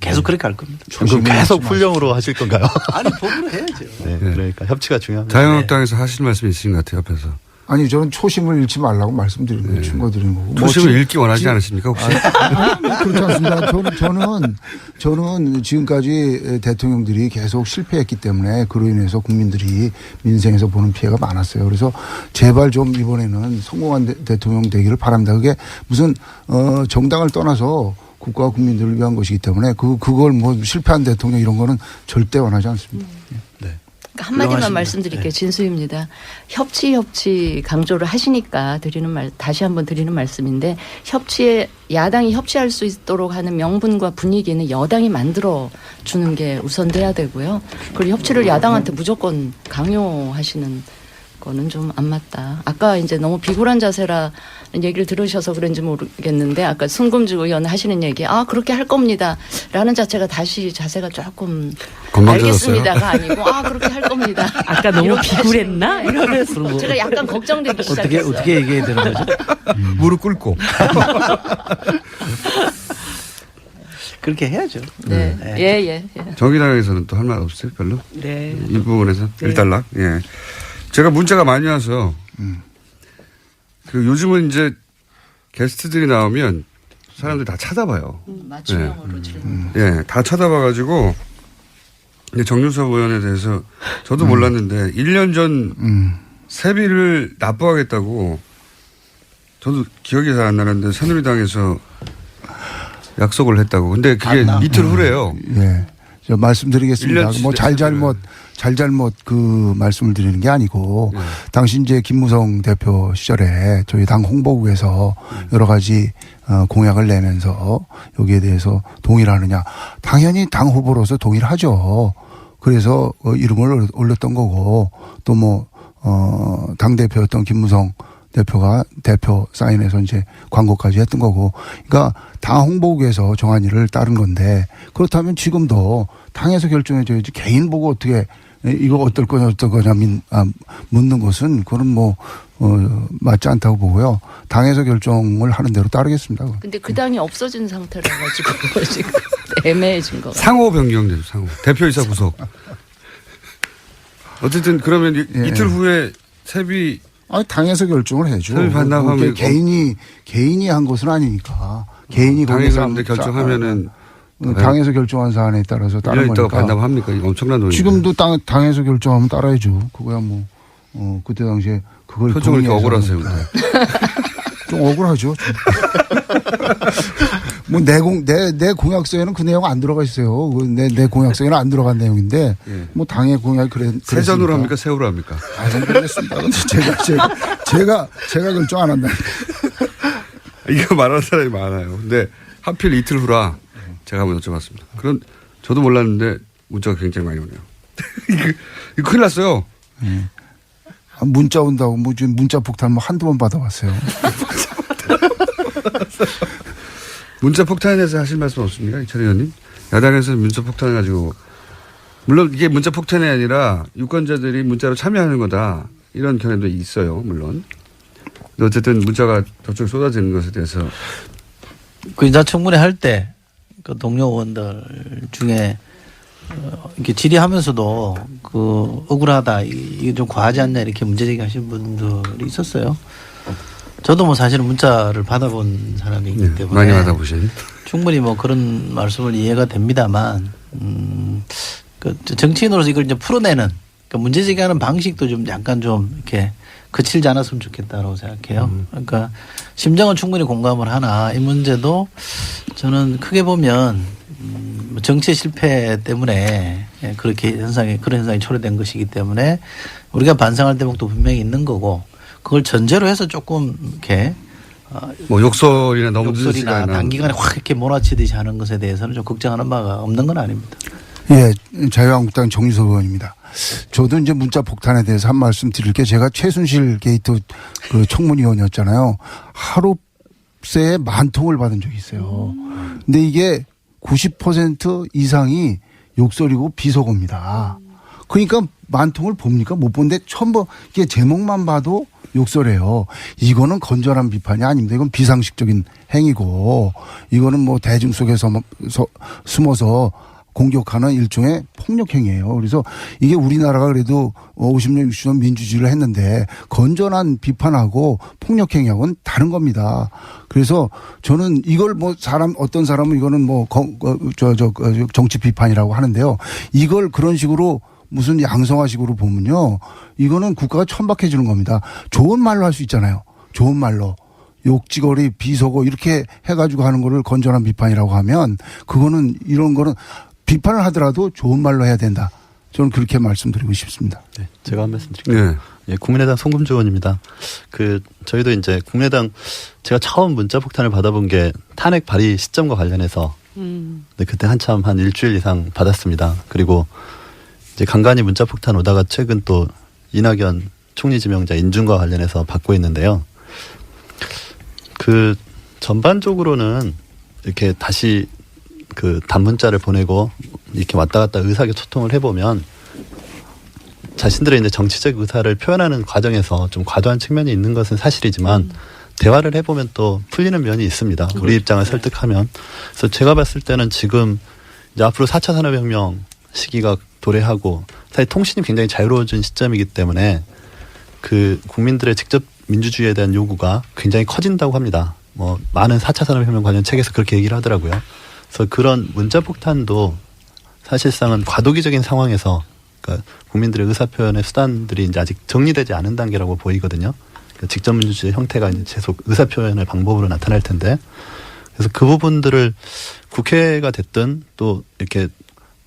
계속 그렇게 할 겁니다. 그럼 계속 훈령으로 하실 건가요? 아니 법으로 해야죠. 네, 그러니까 협치가 중요합니다. 자유한국당에서 하실 말씀이 있으신 것 같아요, 옆에서. 아니 저는 초심을 잃지 말라고 말씀드리는 거예요. 충고드리는 거고. 초심을 뭐 읽기 원하지 않으십니까 혹시? 그렇지 않습니다. 저는 지금까지 대통령들이 계속 실패했기 때문에 그로 인해서 국민들이 민생에서 보는 피해가 많았어요. 그래서 제발 좀 이번에는 성공한 대통령 되기를 바랍니다. 그게 무슨 정당을 떠나서 국가와 국민들을 위한 것이기 때문에 그걸 뭐 실패한 대통령 이런 거는 절대 원하지 않습니다. 네. 한마디만 훌륭하십니다. 말씀드릴게요. 네. 진수입니다. 협치 강조를 하시니까 다시 한번 드리는 말씀인데 협치에 야당이 협치할 수 있도록 하는 명분과 분위기는 여당이 만들어 주는 게 우선돼야 되고요. 그리고 협치를 야당한테 무조건 강요하시는 거는 좀 안 맞다. 아까 이제 너무 비굴한 자세라는 얘기를 들으셔서 그런지 모르겠는데 아까 송금주 의원 하시는 얘기 그렇게 할 겁니다. 라는 자체가 다시 자세가 조금 건방져졌어요? 알겠습니다가 아니고 그렇게 할 겁니다. 아까 너무 이렇게 비굴했나? 이러면서 제가 약간 걱정되기 시작했어요. 어떻게 얘기해야 되는 거죠? 무릎 꿇고. 그렇게 해야죠. 네. 네. 예. 정의당에서는 또 할 말 없어요, 별로? 네. 이 부분에서 네. 일단락. 예. 제가 문자가 많이 와서 그 요즘은 이제 게스트들이 나오면 사람들이 다 쳐다봐요. 맞춤형으로 질문. 예, 다 쳐다봐가지고 근데 정유섭 의원에 대해서 저도 몰랐는데 1년 전 세비를 납부하겠다고 저도 기억이 잘 안 나는데 새누리당에서 약속을 했다고. 근데 그게 이틀 후래요. 예. 저 말씀드리겠습니다. 1년 뭐 잘잘못 그 말씀을 드리는 게 아니고 당시 이제 김무성 대표 시절에 저희 당 홍보국에서 여러 가지 공약을 내면서 여기에 대해서 동의를 하느냐. 당연히 당 후보로서 동의를 하죠. 그래서 이름을 올렸던 거고 또 뭐 당대표였던 김무성 대표가 대표 사인해서 이제 광고까지 했던 거고. 그러니까 당 홍보국에서 정한 일을 따른 건데 그렇다면 지금도 당에서 결정해줘야지 개인 보고 어떻게 이거 어떨 거냐 묻는 것은 그건 뭐 맞지 않다고 보고요. 당에서 결정을 하는 대로 따르겠습니다. 근데 그 당이 없어진 상태라 가지고 지금 애매해진 거. 상호 변경되죠. 상호. 대표이사 구속. 어쨌든 그러면 이틀 후에 세비 당에서 결정을 해줘. 세비 반납하면 개인이 한 것은 아니니까. 개인이 당의 사람들 결정하면은 당에서 결정한 사안에 따라서 따른 1년 있다가 거니까. 반납합니까? 이거 엄청난 돈이죠. 지금도 당에서 결정하면 따라야죠. 그거야 뭐 그때 당시에 그걸 표정을 이렇게 동의해서 억울하세요. 근데. 좀 억울하죠. 뭐 내 공약서에는 그 내용 안 들어가 있어요. 내 공약서에는 안 들어간 내용인데 예. 뭐 당의 공약이 세전으로 합니까? 세후로 합니까? 모르겠습니다. 근데 제가 결정 안 한다. 이거 말하는 사람이 많아요. 근데 하필 이틀 후라 제가 한번 여쭤봤습니다. 그런 저도 몰랐는데 문자가 굉장히 많이 오네요. 이거 큰일 났어요. 문자 온다고 뭐 지금 문자 폭탄 뭐 한두 번 받아봤어요. 문자 폭탄에 대해서 하실 말씀 없습니까? 이철희 의원님? 야당에서 문자 폭탄을 가지고 물론 이게 문자 폭탄이 아니라 유권자들이 문자로 참여하는 거다. 이런 견해도 있어요. 물론. 근데 어쨌든 문자가 저쪽에 쏟아지는 것에 대해서 그 인사청문회 할 때 그 동료 의원들 중에 이렇게 질의하면서도 그 억울하다 이게 좀 과하지 않냐 이렇게 문제제기하신 분들이 있었어요. 저도 뭐 사실은 문자를 받아본 사람이기 때문에 많이 받아보신. 충분히 뭐 그런 말씀을 이해가 됩니다만 그 정치인으로서 이걸 이제 풀어내는 그러니까 문제제기하는 방식도 좀 약간 좀 이렇게 그칠지 않았으면 좋겠다라고 생각해요. 그러니까 심정은 충분히 공감을 하나 이 문제도 저는 크게 보면 정치의 실패 때문에 그렇게 그런 현상이 초래된 것이기 때문에 우리가 반성할 대목도 분명히 있는 거고 그걸 전제로 해서 조금 이렇게 뭐 욕설이나 너무 늦은 욕설이나 시간이나 단기간에 확 이렇게 몰아치듯이 하는 것에 대해서는 좀 걱정하는 바가 없는 건 아닙니다. 예, 자유한국당 정유섭 의원입니다. 저도 이제 문자 폭탄에 대해서 한 말씀 드릴 게 제가 최순실 게이트 그 청문위원이었잖아요. 하루 새에 10,000통을 받은 적이 있어요. 근데 이게 90% 이상이 욕설이고 비속어입니다. 그러니까 10,000통을 봅니까? 못 본데 처음 이게 제목만 봐도 욕설이에요. 이거는 건전한 비판이 아닙니다. 이건 비상식적인 행위고 이거는 뭐 대중 속에서 숨어서 공격하는 일종의 폭력행위예요. 그래서 이게 우리나라가 그래도 50년, 60년 민주주의를 했는데 건전한 비판하고 폭력행위하고는 다른 겁니다. 그래서 저는 이걸 뭐 어떤 사람은 이거는 뭐 정치 비판이라고 하는데요. 이걸 그런 식으로 무슨 양성화식으로 보면요. 이거는 국가가 천박해지는 겁니다. 좋은 말로 할 수 있잖아요. 좋은 말로. 욕지거리, 비속어 이렇게 해가지고 하는 거를 건전한 비판이라고 하면 그거는 이런 거는 비판을 하더라도 좋은 말로 해야 된다. 저는 그렇게 말씀드리고 싶습니다. 네, 제가 한 말씀 드릴게요. 네. 예, 국민의당 송금주 의원입니다. 저희도 이제 국민의당 제가 처음 문자 폭탄을 받아본 게 탄핵 발의 시점과 관련해서 네, 그때 한참 한 일주일 이상 받았습니다. 그리고 이제 간간히 문자 폭탄 오다가 최근 또 이낙연 총리 지명자 인준과 관련해서 받고 있는데요. 전반적으로는 이렇게 다시 단문자를 보내고 이렇게 왔다 갔다 의사소통을 해보면 자신들의 이제 정치적 의사를 표현하는 과정에서 좀 과도한 측면이 있는 것은 사실이지만 대화를 해보면 또 풀리는 면이 있습니다. 우리 입장을 설득하면. 그래서 제가 봤을 때는 지금 이제 앞으로 4차 산업혁명 시기가 도래하고 사실 통신이 굉장히 자유로워진 시점이기 때문에 그 국민들의 직접 민주주의에 대한 요구가 굉장히 커진다고 합니다. 뭐 많은 4차 산업혁명 관련 책에서 그렇게 얘기를 하더라고요. 그래서 그런 문자폭탄도 사실상은 과도기적인 상황에서 그러니까 국민들의 의사표현의 수단들이 이제 아직 정리되지 않은 단계라고 보이거든요. 그러니까 직접 민주주의 형태가 이제 계속 의사표현의 방법으로 나타날 텐데 그래서 그 부분들을 국회가 됐든 또 이렇게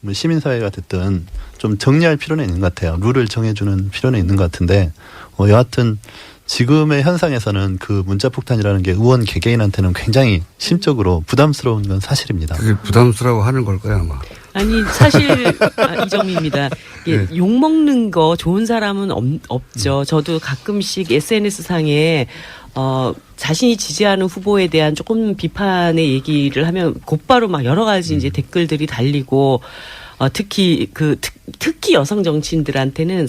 뭐 시민사회가 됐든 좀 정리할 필요는 있는 것 같아요. 룰을 정해주는 필요는 있는 것 같은데 여하튼 지금의 현상에서는 그 문자폭탄이라는 게 의원 개개인한테는 굉장히 심적으로 부담스러운 건 사실입니다. 그게 부담스러워 하는 걸 거야 아마. 아니 사실 이정미입니다. 네. 욕 먹는 거 좋은 사람은 없죠. 저도 가끔씩 SNS 상에 자신이 지지하는 후보에 대한 조금 비판의 얘기를 하면 곧바로 막 여러 가지 이제 댓글들이 달리고 특히 특히 여성 정치인들한테는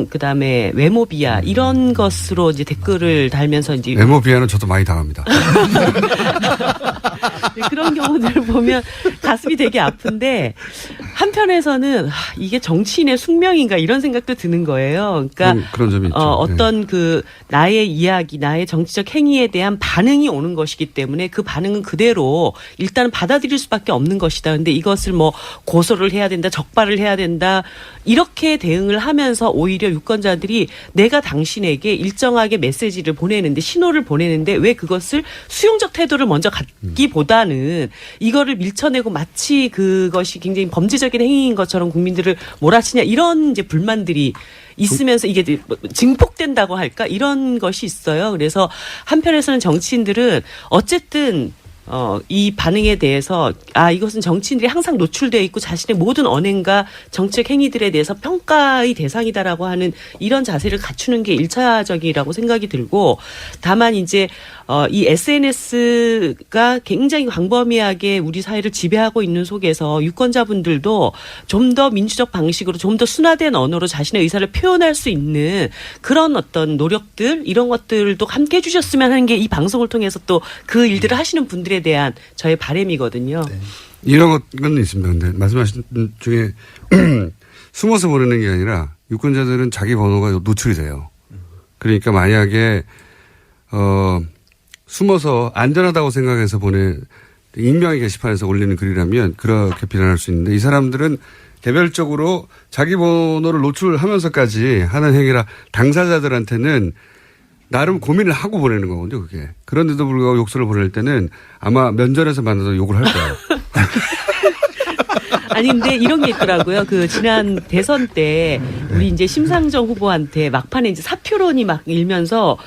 그다음에 외모 비하 이런 것으로 이제 댓글을 달면서 이제 외모 비하는 저도 많이 당합니다. 그런 경우들을 보면 가슴이 되게 아픈데 한편에서는 이게 정치인의 숙명인가 이런 생각도 드는 거예요. 그러니까 그런 점이 있죠. 어떤 그 나의 이야기, 나의 정치적 행위에 대한 반응이 오는 것이기 때문에 그 반응은 그대로 일단은 받아들일 수밖에 없는 것이다. 근데 이것을 뭐 고소를 해야 된다, 적발을 해야 된다 이렇게 대응을 하면서 오히려 유권자들이 내가 당신에게 일정하게 메시지를 보내는데 신호를 보내는데 왜 그것을 수용적 태도를 먼저 갖기보다는 이거를 밀쳐내고 마치 그것이 굉장히 범죄적인 행위인 것처럼 국민들을 몰아치냐 이런 이제 불만들이 있으면서 이게 증폭된다고 할까 이런 것이 있어요. 그래서 한편에서는 정치인들은 어쨌든 이 반응에 대해서 이것은 정치인들이 항상 노출되어 있고 자신의 모든 언행과 정책 행위들에 대해서 평가의 대상이다라고 하는 이런 자세를 갖추는 게 1차적이라고 생각이 들고 다만 이제 이 SNS가 굉장히 광범위하게 우리 사회를 지배하고 있는 속에서 유권자분들도 좀 더 민주적 방식으로 좀 더 순화된 언어로 자신의 의사를 표현할 수 있는 그런 어떤 노력들 이런 것들도 함께 해주셨으면 하는 게 이 방송을 통해서 또 그 일들을 하시는 분들에 대한 저의 바람이거든요. 네. 이런 건 있습니다. 근데 말씀하신 중에 숨어서 보내는 게 아니라 유권자들은 자기 번호가 노출이 돼요. 그러니까 만약에 숨어서 안전하다고 생각해서 익명의 게시판에서 올리는 글이라면 그렇게 비난할 수 있는데 이 사람들은 개별적으로 자기 번호를 노출하면서까지 하는 행위라 당사자들한테는 나름 고민을 하고 보내는 거거든요, 그게. 그런데도 불구하고 욕설을 보낼 때는 아마 면전에서 만나도 욕을 할 거예요. 아니 근데 이런 게 있더라고요. 그 지난 대선 때 우리 이제 심상정 후보한테 막판에 이제 사표론이 막 일면서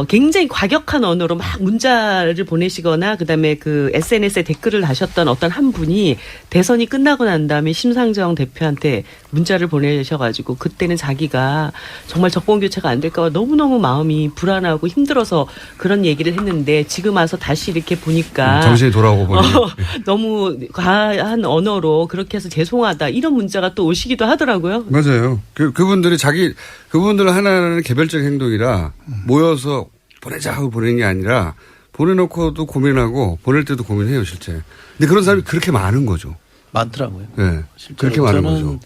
굉장히 과격한 언어로 막 문자를 보내시거나 그다음에 그 SNS에 댓글을 다셨던 어떤 한 분이 대선이 끝나고 난 다음에 심상정 대표한테 문자를 보내셔가지고 그때는 자기가 정말 정권 교체가 안 될까 봐 너무너무 마음이 불안하고 힘들어서 그런 얘기를 했는데 지금 와서 다시 이렇게 보니까 정신이 돌아오고 보니 너무 과한 언어로 그렇게 해서 죄송하다 이런 문자가 또 오시기도 하더라고요. 맞아요. 그분들 하나는 개별적 행동이라 모여서 보내자 하고 보내는 게 아니라 보내놓고도 고민하고 보낼 때도 고민해요, 실제. 근데 그런 사람이 그렇게 많은 거죠. 많더라고요. 네. 실제로 그렇게 많은 저는 거죠.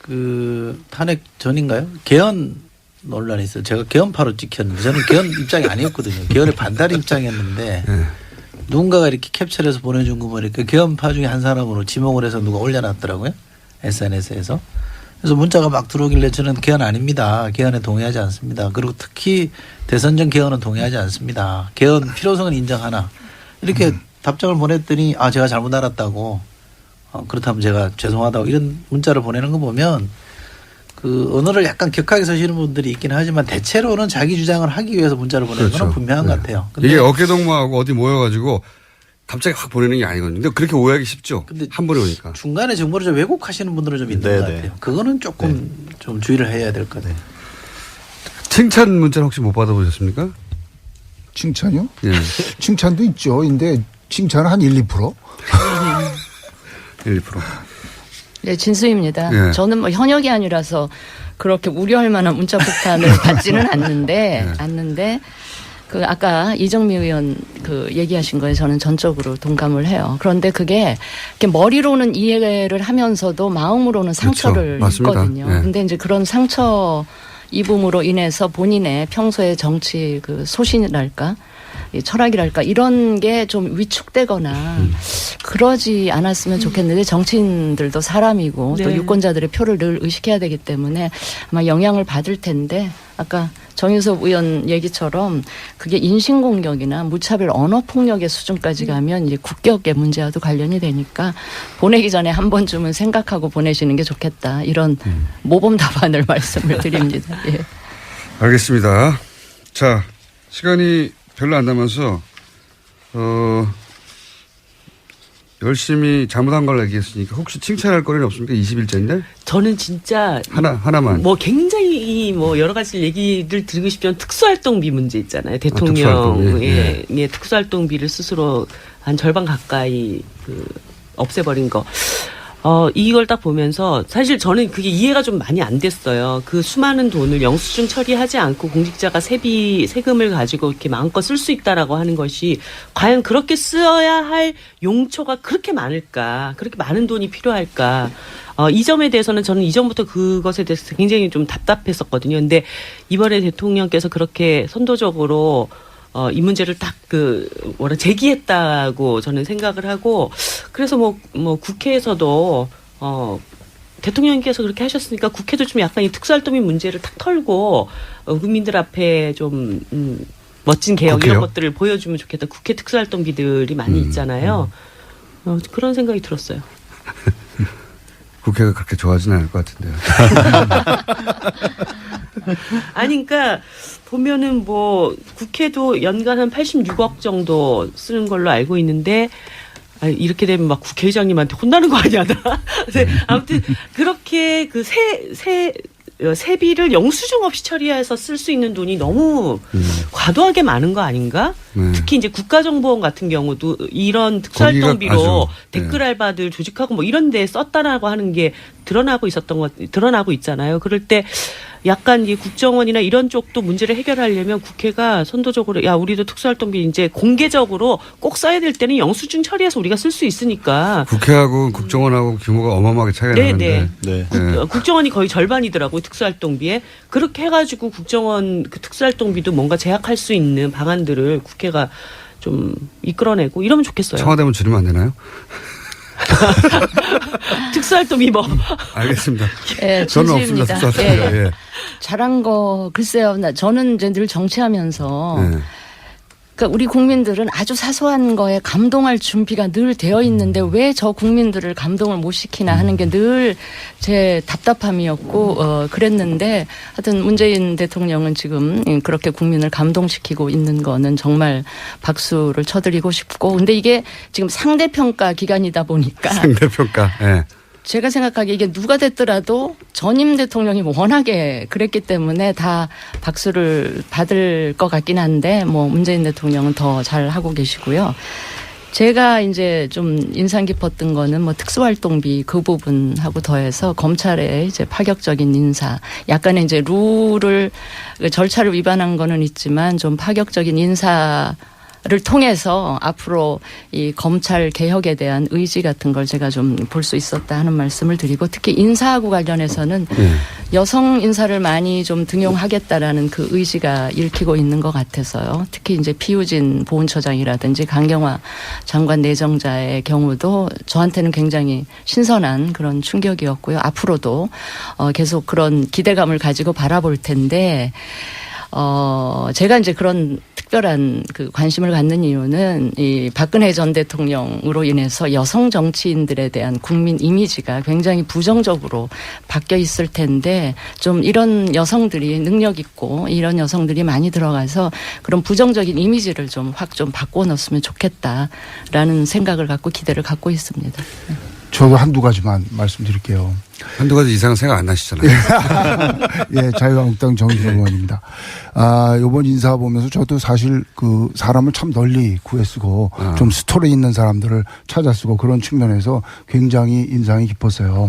그 탄핵 전인가요? 개헌 논란이 있어요. 제가 개헌파로 찍혔는데 저는 개헌 입장이 아니었거든요. 개헌에 반대 입장이었는데 네. 누군가가 이렇게 캡처를 해서 보내준 거 보니까 개헌파 중에 한 사람으로 지목을 해서 누가 올려놨더라고요. SNS에서. 그래서 문자가 막 들어오길래 저는 개헌 아닙니다. 개헌에 동의하지 않습니다. 그리고 특히 대선 전 개헌은 동의하지 않습니다. 개헌 필요성은 인정하나. 이렇게 답장을 보냈더니 제가 잘못 알았다고 그렇다면 제가 죄송하다고 이런 문자를 보내는 거 보면 그 언어를 약간 격하게 쓰시는 분들이 있긴 하지만 대체로는 자기 주장을 하기 위해서 문자를 보내는 건 그렇죠. 분명한 것 같아요. 근데 이게 어깨동무하고 어디 모여가지고 갑자기 확 보내는 게 아니거든요. 근데 그렇게 오해하기 쉽죠. 근데 한 번에 오니까. 중간에 정보를 좀 왜곡하시는 분들은 좀 있는 네, 것 네. 같아요. 그거는 조금 좀 주의를 해야 될 것 같아요. 칭찬 문자는 혹시 못 받아보셨습니까? 칭찬이요? 예. 칭찬도 있죠. 근데 칭찬은 한 1, 2%? 1, 2%. 네, 진수입니다. 예. 저는 뭐 현역이 아니라서 그렇게 우려할 만한 문자 폭탄을 받지는 않는데 그 아까 이정미 의원 그 얘기하신 거에 저는 전적으로 동감을 해요. 그런데 그게 이렇게 머리로는 이해를 하면서도 마음으로는 상처를 그렇죠. 맞습니다. 입거든요. 네. 근데 이제 그런 상처 입음으로 인해서 본인의 평소의 정치 그 소신이랄까 이 철학이랄까 이런 게 좀 위축되거나 그러지 않았으면 좋겠는데 정치인들도 사람이고 또 네. 유권자들의 표를 늘 의식해야 되기 때문에 아마 영향을 받을 텐데 아까 정유섭 의원 얘기처럼 그게 인신공격이나 무차별 언어폭력의 수준까지 가면 이제 국격의 문제와도 관련이 되니까 보내기 전에 한 번쯤은 생각하고 보내시는 게 좋겠다 이런 모범 답안을 말씀을 드립니다. 예. 알겠습니다. 자, 시간이 별로 안 남아서 열심히 잘못한 걸 얘기했으니까 혹시 칭찬할 거리는 없습니까? 20일째인데 저는 진짜 하나만. 뭐 굉장히 뭐 여러 가지 얘기를 드리고 싶지만 특수활동비 문제 있잖아요. 특수활동비. 대통령의 특수활동비를 스스로 한 절반 가까이 그 없애버린 거. 이걸 딱 보면서 사실 저는 그게 이해가 좀 많이 안 됐어요. 그 수많은 돈을 영수증 처리하지 않고 공직자가 세금을 가지고 이렇게 마음껏 쓸 수 있다라고 하는 것이 과연 그렇게 써야 할 용처가 그렇게 많을까? 그렇게 많은 돈이 필요할까? 이 점에 대해서는 저는 이전부터 그것에 대해서 굉장히 좀 답답했었거든요. 근데 이번에 대통령께서 그렇게 선도적으로 이 문제를 딱 제기했다고 저는 생각을 하고, 그래서 뭐 국회에서도, 대통령께서 그렇게 하셨으니까 국회도 좀 약간 이 특수활동비 문제를 탁 털고, 국민들 앞에 좀, 멋진 개혁 국회요? 이런 것들을 보여주면 좋겠다. 국회 특수활동비들이 많이 있잖아요. 그런 생각이 들었어요. 국회가 그렇게 좋아하지는 않을 것 같은데요. 아니, 그러니까 보면은 뭐 국회도 연간 한 86억 정도 쓰는 걸로 알고 있는데 이렇게 되면 막 국회의장님한테 혼나는 거 아니야, 나. 네, 아무튼 그렇게 그 세비를 영수증 없이 처리해서 쓸 수 있는 돈이 너무 과도하게 많은 거 아닌가? 네. 특히 이제 국가정보원 같은 경우도 이런 특수활동비로 거기가 아주, 댓글 알바들 조직하고 뭐 이런 데 썼다라고 하는 게 드러나고 있잖아요. 그럴 때 약간 이 국정원이나 이런 쪽도 문제를 해결하려면 국회가 선도적으로 야, 우리도 특수활동비 이제 공개적으로 꼭 써야 될 때는 영수증 처리해서 우리가 쓸 수 있으니까. 국회하고 국정원하고 규모가 어마어마하게 차이가 나는데. 네. 국정원이 거의 절반이더라고요, 특수활동비에. 그렇게 해가지고 국정원 그 특수활동비도 뭔가 제약할 수 있는 방안들을 국회가 좀 이끌어내고 이러면 좋겠어요. 청와대면 줄이면 안 되나요? 특수활동비 뭐. 알겠습니다. 예, 저는 없습니다. 진심입니다. 특수활동비가. 예. 잘한 거 글쎄요. 저는 이제 늘 정치하면서 네. 그러니까 우리 국민들은 아주 사소한 거에 감동할 준비가 늘 되어 있는데 왜 저 국민들을 감동을 못 시키나 하는 게 늘 제 답답함이었고 그랬는데 하여튼 문재인 대통령은 지금 그렇게 국민을 감동시키고 있는 거는 정말 박수를 쳐드리고 싶고 근데 이게 지금 상대평가 기간이다 보니까 상대평가. 예. 제가 생각하기에 이게 누가 됐더라도 전임 대통령이 워낙에 그랬기 때문에 다 박수를 받을 것 같긴 한데 뭐 문재인 대통령은 더 잘하고 계시고요. 제가 이제 좀 인상 깊었던 거는 뭐 특수활동비 그 부분하고 더해서 검찰의 이제 파격적인 인사, 약간의 이제 룰을 절차를 위반한 거는 있지만 좀 파격적인 인사 를 통해서 앞으로 이 검찰 개혁에 대한 의지 같은 걸 제가 좀 볼 수 있었다 하는 말씀을 드리고 특히 인사하고 관련해서는 여성 인사를 많이 좀 등용하겠다라는 그 의지가 읽히고 있는 것 같아서요. 특히 이제 피우진 보훈처장이라든지 강경화 장관 내정자의 경우도 저한테는 굉장히 신선한 그런 충격이었고요. 앞으로도 계속 그런 기대감을 가지고 바라볼 텐데 제가 이제 그런 특별한 그 관심을 갖는 이유는 이 박근혜 전 대통령으로 인해서 여성 정치인들에 대한 국민 이미지가 굉장히 부정적으로 바뀌어 있을 텐데 좀 이런 여성들이 능력 있고 이런 여성들이 많이 들어가서 그런 부정적인 이미지를 좀 확 좀 바꿔 놓았으면 좋겠다라는 생각을 갖고 기대를 갖고 있습니다. 저도 한두 가지만 말씀드릴게요. 한두 가지 이상은 생각 안 나시잖아요. 예, 자유한국당 정의진 의원입니다. 요번 인사 보면서 저도 사실 그 사람을 참 널리 구애쓰고 좀 스토리 있는 사람들을 찾아쓰고 그런 측면에서 굉장히 인상이 깊었어요.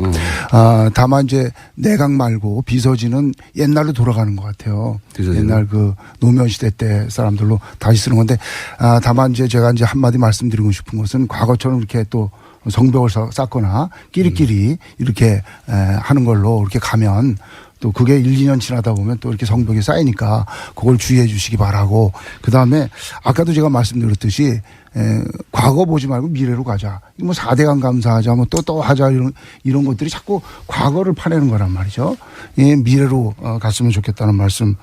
다만 이제 내각 말고 비서진은 옛날로 돌아가는 것 같아요. 비서진은? 옛날 그 노무현 시대 때 사람들로 다시 쓰는 건데 다만 이제 제가 이제 한마디 말씀드리고 싶은 것은 과거처럼 이렇게 또 성벽을 쌓거나 끼리끼리 이렇게 하는 걸로 이렇게 가면 또 그게 1, 2년 지나다 보면 또 이렇게 성벽이 쌓이니까 그걸 주의해 주시기 바라고 그다음에 아까도 제가 말씀드렸듯이 과거 보지 말고 미래로 가자. 뭐 4대강 감사하자 뭐 또 하자 이런 것들이 자꾸 과거를 파내는 거란 말이죠. 예, 미래로 갔으면 좋겠다는 말씀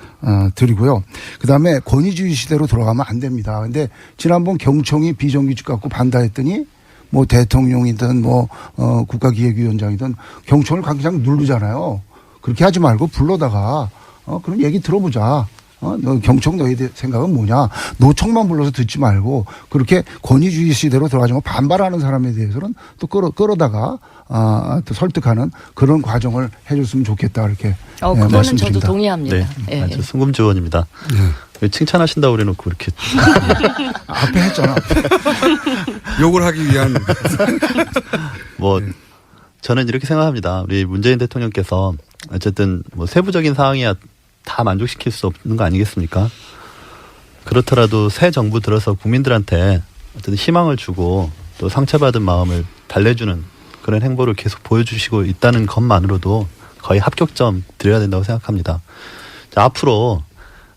드리고요. 그다음에 권위주의 시대로 돌아가면 안 됩니다. 근데 지난번 경총이 비정규직 갖고 반대했더니 뭐 대통령이든 뭐 국가기획위원장이든 경총을 그냥 누르잖아요. 그렇게 하지 말고 불러다가 그런 얘기 들어보자. 너 경총 너희 생각은 뭐냐. 노총만 불러서 듣지 말고 그렇게 권위주의 시대로 돌아가지고 반발하는 사람에 대해서는 또 끌어다가 또 설득하는 그런 과정을 해줬으면 좋겠다 이렇게 그거는 말씀드립니다. 저도 동의합니다. 네, 예. 아주 승금주 의원입니다. 칭찬하신다고 그래놓고 이렇게 앞에 했잖아. 욕을 하기 위한 뭐 저는 이렇게 생각합니다. 우리 문재인 대통령께서 어쨌든 뭐 세부적인 사항이야 다 만족시킬 수 없는 거 아니겠습니까? 그렇더라도 새 정부 들어서 국민들한테 어쨌든 희망을 주고 또 상처받은 마음을 달래주는 그런 행보를 계속 보여주시고 있다는 것만으로도 거의 합격점 드려야 된다고 생각합니다. 자, 앞으로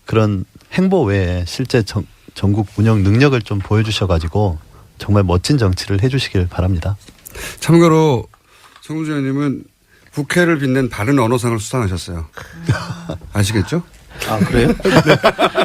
그런 행보 외에 실제 전국 운영 능력을 좀 보여주셔가지고 정말 멋진 정치를 해주시길 바랍니다. 참고로 정우주 의원님은 국회를 빛낸 바른 언어상을 수상하셨어요. 아시겠죠? 아, 그래요?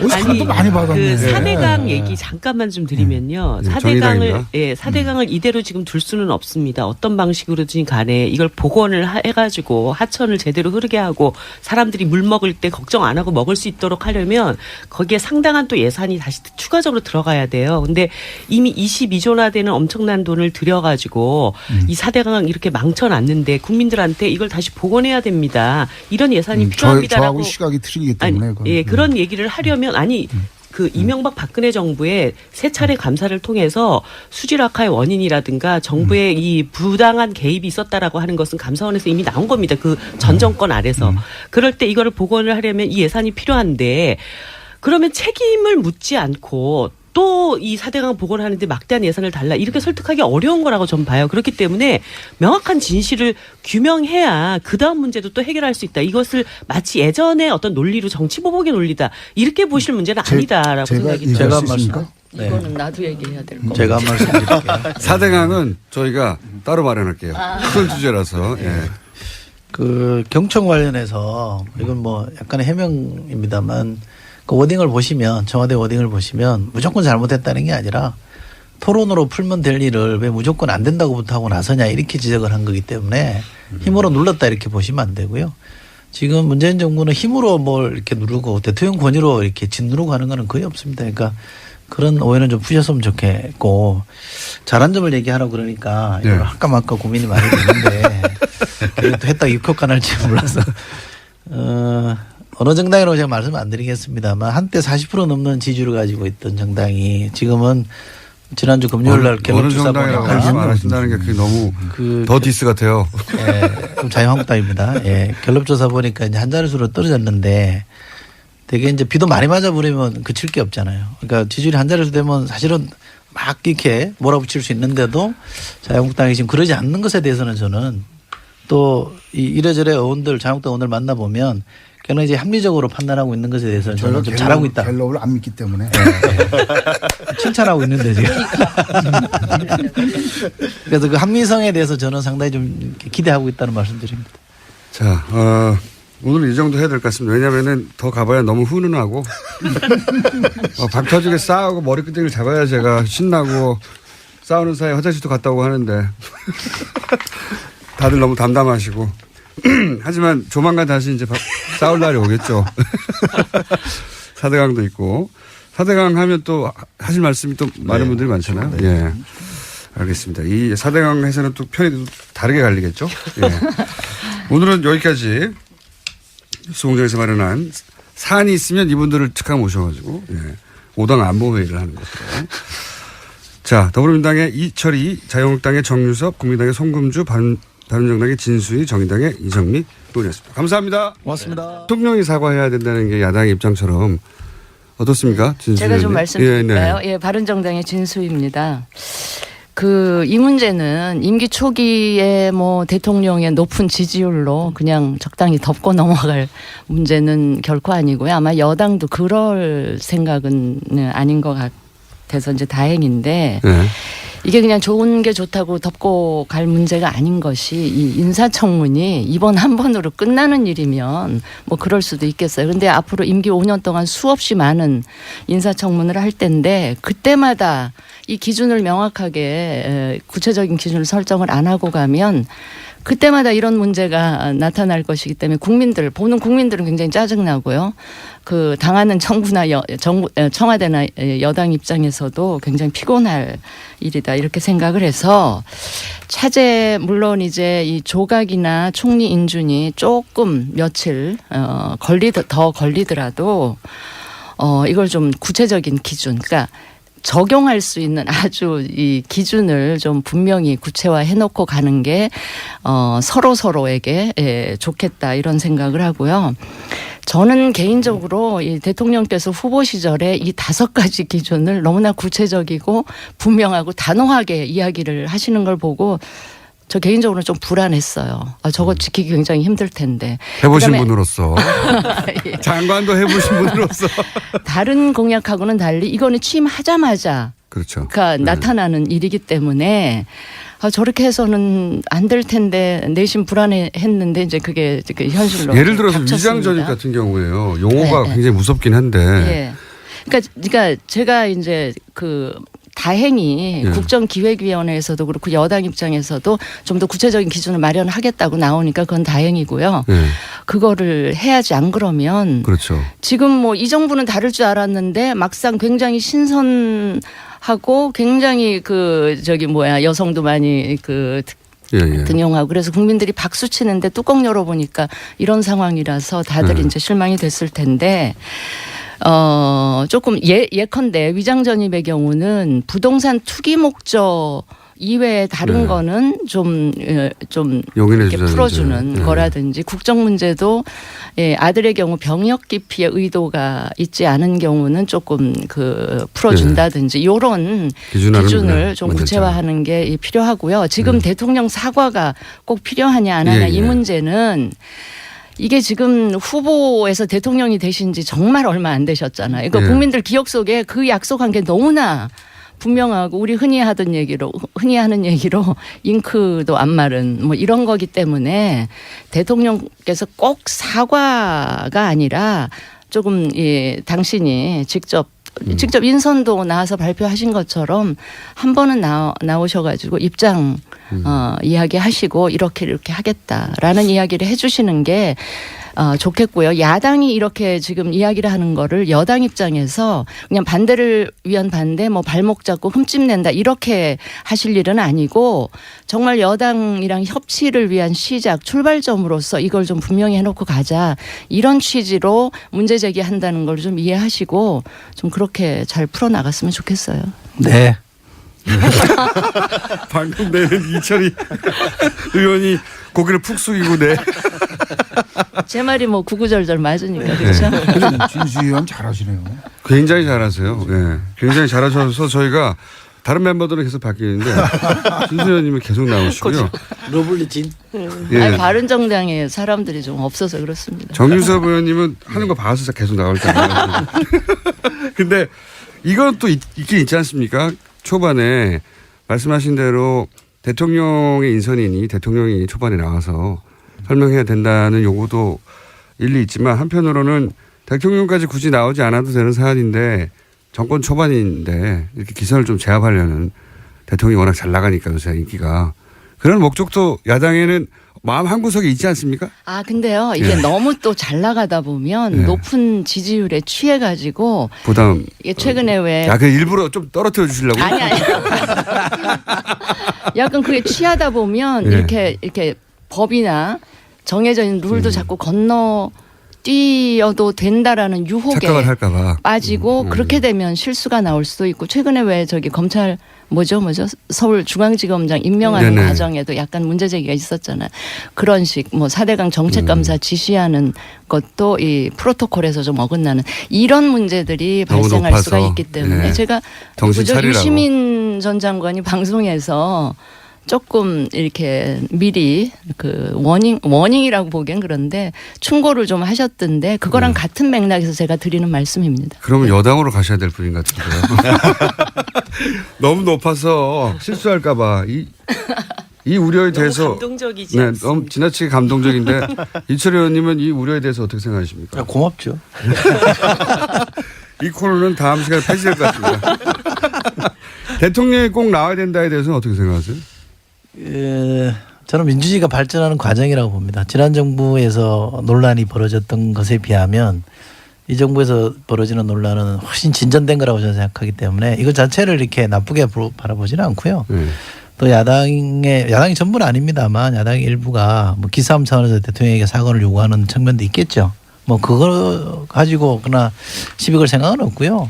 상도 많이 받았네. 그 4대강 얘기 잠깐만 좀 드리면요. 네, 4대강을 정의당입니다. 4대강을 이대로 지금 둘 수는 없습니다. 어떤 방식으로든 간에 이걸 복원을 해가지고 하천을 제대로 흐르게 하고 사람들이 물 먹을 때 걱정 안 하고 먹을 수 있도록 하려면 거기에 상당한 또 예산이 다시 추가적으로 들어가야 돼요. 근데 이미 22조나 되는 엄청난 돈을 들여가지고 이 4대강 이렇게 망쳐놨는데 국민들한테 이걸 다시 복원해야 됩니다. 이런 예산이 필요합니다라고. 저하고 시각이 틀리기 때문에. 예, 그런 얘기를 하려면 그 이명박 박근혜 정부의 세 차례 감사를 통해서 수질 악화의 원인이라든가 정부의 이 부당한 개입이 있었다라고 하는 것은 감사원에서 이미 나온 겁니다. 그 전 정권 아래서. 그럴 때 이거를 복원을 하려면 이 예산이 필요한데 그러면 책임을 묻지 않고 또 이 4대강 복원하는데 막대한 예산을 달라 이렇게 설득하기 어려운 거라고 전 봐요. 그렇기 때문에 명확한 진실을 규명해야 그다음 문제도 또 해결할 수 있다. 이것을 마치 예전의 어떤 논리로 정치보복의 논리다. 이렇게 보실 문제는 아니다라고 생각이 들어요. 제가 수 있습니까? 네. 이거는 나도 얘기해야 될 거. 제가 한 말씀 드릴게요. 4대강은 저희가 따로 마련할게요. 큰 주제라서. 예. 그 경청 관련해서 이건 뭐 약간의 해명입니다만 그 워딩을 보시면 청와대 워딩을 보시면 무조건 잘못했다는 게 아니라 토론으로 풀면 될 일을 왜 무조건 안 된다고부터 하고 나서냐 이렇게 지적을 한 거기 때문에 힘으로 눌렀다 이렇게 보시면 안 되고요. 지금 문재인 정부는 힘으로 뭘 이렇게 누르고 대통령 권위로 이렇게 짓누르고 하는 거는 거의 없습니다. 그러니까 그런 오해는 좀 푸셨으면 좋겠고 잘한 점을 얘기하라고 그러니까 이걸 네. 할까 말까 고민이 많이 되는데 그래도 했다가 입국가 날지 몰라서 어느 정당이라고 제가 말씀 안 드리겠습니다만 한때 40% 넘는 지지를 가지고 있던 정당이 지금은 지난주 금요일 날 갤럽 어느 조사 정당이라고 보니까 말씀 안 하신다는 게 그게 너무 그 더 디스 같아요. 좀 자유한국당입니다. 예. 갤럽 조사 보니까 이제 한 자릿수로 떨어졌는데 되게 이제 비도 많이 맞아 버리면 그칠 게 없잖아요. 그러니까 지지율이 한 자릿수 되면 사실은 막 이렇게 몰아붙일 수 있는데도 자유한국당이 지금 그러지 않는 것에 대해서는 저는 또 이래저래 의원들 자유한국당 의원들 만나보면 걔는 이제 합리적으로 판단하고 있는 것에 대해서는 저는 좀 잘하고 있다. 갤럽을 안 믿기 때문에. 칭찬하고 있는데 지금. 그래서 그 합리성에 대해서 저는 상당히 좀 기대하고 있다는 말씀드립니다. 자, 오늘 이 정도 해야 될 것 같습니다. 왜냐면은 더 가봐야 너무 훈훈하고, 박 터지게 싸우고 머리끄댕이를 잡아야 제가 신나고 싸우는 사이에 화장실도 갔다 오고 하는데, 다들 너무 담담하시고. 하지만 조만간 다시 이제 싸울 날이 오겠죠. 4대강도 있고. 4대강 하면 또 하실 말씀이 또 많은 분들이 많잖아요. 네. 예. 알겠습니다. 이 4대강 해서는 또 편이 다르게 갈리겠죠. 예. 오늘은 여기까지 뉴스공장에서 마련한 사안이 있으면 이분들을 특강 모셔가지고 5당 안보회의를 하는 것으로. 자, 더불어민주당의 이철희, 자유한국당의 정유섭, 국민당의 송금주, 바른정당의 진수희, 정의당의 이정미 의원이었습니다. 감사합니다. 고맙습니다. 대통령이 사과해야 된다는 게 야당의 입장처럼 어떻습니까? 진수희 제가 좀 의원님? 말씀드릴까요? 예, 네. 바른정당의 진수입니다. 이 문제는 임기 초기에 뭐 대통령의 높은 지지율로 그냥 적당히 덮고 넘어갈 문제는 결코 아니고요. 아마 여당도 그럴 생각은 아닌 것 같아서 이제 다행인데 네. 이게 그냥 좋은 게 좋다고 덮고 갈 문제가 아닌 것이 이 인사청문이 이번 한 번으로 끝나는 일이면 뭐 그럴 수도 있겠어요. 그런데 앞으로 임기 5년 동안 수없이 많은 인사청문을 할 텐데 그때마다 이 기준을 명확하게 구체적인 기준을 설정을 안 하고 가면 그때마다 이런 문제가 나타날 것이기 때문에 보는 국민들은 굉장히 짜증나고요. 당하는 정부나 청와대나 여당 입장에서도 굉장히 피곤할 일이다 이렇게 생각을 해서 차제 물론 이제 이 조각이나 총리 인준이 조금 며칠 더 걸리더라도 이걸 좀 구체적인 기준 그러니까 적용할 수 있는 아주 이 기준을 좀 분명히 구체화해 놓고 가는 게 서로에게 좋겠다 이런 생각을 하고요. 저는 개인적으로 이 대통령께서 후보 시절에 이 5가지 기준을 너무나 구체적이고 분명하고 단호하게 이야기를 하시는 걸 보고 저 개인적으로 좀 불안했어요. 저거 지키기 굉장히 힘들 텐데. 해보신 그다음에 분으로서. 예. 장관도 해보신 분으로서. 다른 공약하고는 달리 이거는 취임하자마자 그렇죠. 나타나는 일이기 때문에 저렇게 해서는 안 될 텐데 내심 불안했는데 이제 그게 현실로 예를 들어서 닥쳤습니다. 위장전입 같은 경우에요. 용어가 네. 굉장히 무섭긴 한데. 예. 그러니까 제가 이제 다행히 예. 국정기획위원회에서도 그렇고 여당 입장에서도 좀 더 구체적인 기준을 마련하겠다고 나오니까 그건 다행이고요. 네. 그거를 해야지 안 그러면 그렇죠. 지금 뭐 이 정부는 다를 줄 알았는데 막상 굉장히 신선하고 굉장히 여성도 많이 예. 등용하고 그래서 국민들이 박수 치는데 뚜껑 열어보니까 이런 상황이라서 다들 이제 실망이 됐을 텐데 조금 예컨대 위장전입의 경우는 부동산 투기 목적 이외에 다른 네. 거는 좀 용인해 이렇게 주자는 풀어주는 이제. 거라든지 국정 문제도 아들의 경우 병역 기피의 의도가 있지 않은 경우는 조금 풀어준다든지 이런 기준을 좀 구체화하는 게 필요하고요. 지금 대통령 사과가 꼭 필요하냐 안 하냐 이 문제는 이게 지금 후보에서 대통령이 되신 지 정말 얼마 안 되셨잖아요. 그러니까 국민들 기억 속에 그 약속한 게 너무나 분명하고 우리 흔히 하는 얘기로 잉크도 안 마른 뭐 이런 거기 때문에 대통령께서 꼭 사과가 아니라 조금 당신이 직접 인선도 나와서 발표하신 것처럼 한 번은 나오셔가지고 입장 이야기하시고 이렇게 하겠다라는 이야기를 해주시는 게 좋겠고요. 야당이 이렇게 지금 이야기를 하는 거를 여당 입장에서 그냥 반대를 위한 반대 뭐 발목 잡고 흠집낸다 이렇게 하실 일은 아니고 정말 여당이랑 협치를 위한 시작 출발점으로서 이걸 좀 분명히 해놓고 가자 이런 취지로 문제 제기한다는 걸 좀 이해하시고 좀 그렇게 잘 풀어나갔으면 좋겠어요. 네. 방금 내는 이철희 의원이 고개를 푹 숙이고 제 말이 뭐 구구절절 맞으니까 그렇죠. 진수희 의원 잘하시네요. 굉장히 잘하세요. 예. 굉장히 잘하셔서 저희가 다른 멤버들은 계속 바뀌는데 진수 의원님은 계속 나오시고요. 러블리진. 예. 아니, 바른정당에 사람들이 좀 없어서 그렇습니다. 정유섭 의원님은 하는 거 봐서 계속 나올 텐데. 근데 이건 또 있긴 있지 않습니까? 초반에 말씀하신 대로 대통령의 인선이니 대통령이 초반에 나와서 설명해야 된다는 요구도 일리 있지만 한편으로는 대통령까지 굳이 나오지 않아도 되는 사안인데 정권 초반인데 이렇게 기선을 좀 제압하려는 대통령이 워낙 잘 나가니까 요새 인기가 그런 목적도 야당에는 마음 한구석에 있지 않습니까? 근데요 이게 너무 또 잘 나가다 보면 높은 지지율에 취해가지고 부담. 이게 최근에 왜 그 일부러 좀 떨어뜨려 주시려고? 아니 약간 그게 취하다 보면 이렇게 법이나 정해져 있는 룰도 자꾸 뛰어도 된다라는 유혹에 착각을 할까봐 빠지고 그렇게 되면 실수가 나올 수도 있고 최근에 왜 저기 검찰 뭐죠 서울중앙지검장 임명하는 네네. 과정에도 약간 문제제기가 있었잖아요. 그런 식 뭐 4대강 정책감사 지시하는 것도 이 프로토콜에서 좀 어긋나는 이런 문제들이 너무 발생할 높아서. 수가 있기 때문에 네. 제가 정신 그저 차리라고. 유시민 전 장관이 방송에서 조금 이렇게 미리 그 워닝이라고 보기엔 그런데 충고를 좀 하셨던데 그거랑 같은 맥락에서 제가 드리는 말씀입니다. 그러면 여당으로 가셔야 될 분인 것 같은데요. 너무 높아서 실수할까봐 이 우려에 대해서 너무 감동적이지 네, 않습니까? 너무 지나치게 감동적인데 이철희 의원님은 이 우려에 대해서 어떻게 생각하십니까? 고맙죠. 이 코너는 다음 시간에 폐지될 것 같습니다. 대통령이 꼭 나와야 된다에 대해서는 어떻게 생각하세요? 저는 민주주의가 발전하는 과정이라고 봅니다. 지난 정부에서 논란이 벌어졌던 것에 비하면 이 정부에서 벌어지는 논란은 훨씬 진전된 거라고 저는 생각하기 때문에 이거 자체를 이렇게 나쁘게 바라보지는 않고요. 또 야당이 전부는 아닙니다만 야당의 일부가 뭐 기싸움 차원에서 대통령에게 사과를 요구하는 측면도 있겠죠. 뭐 그거 가지고 그러나 시비 걸 생각은 없고요.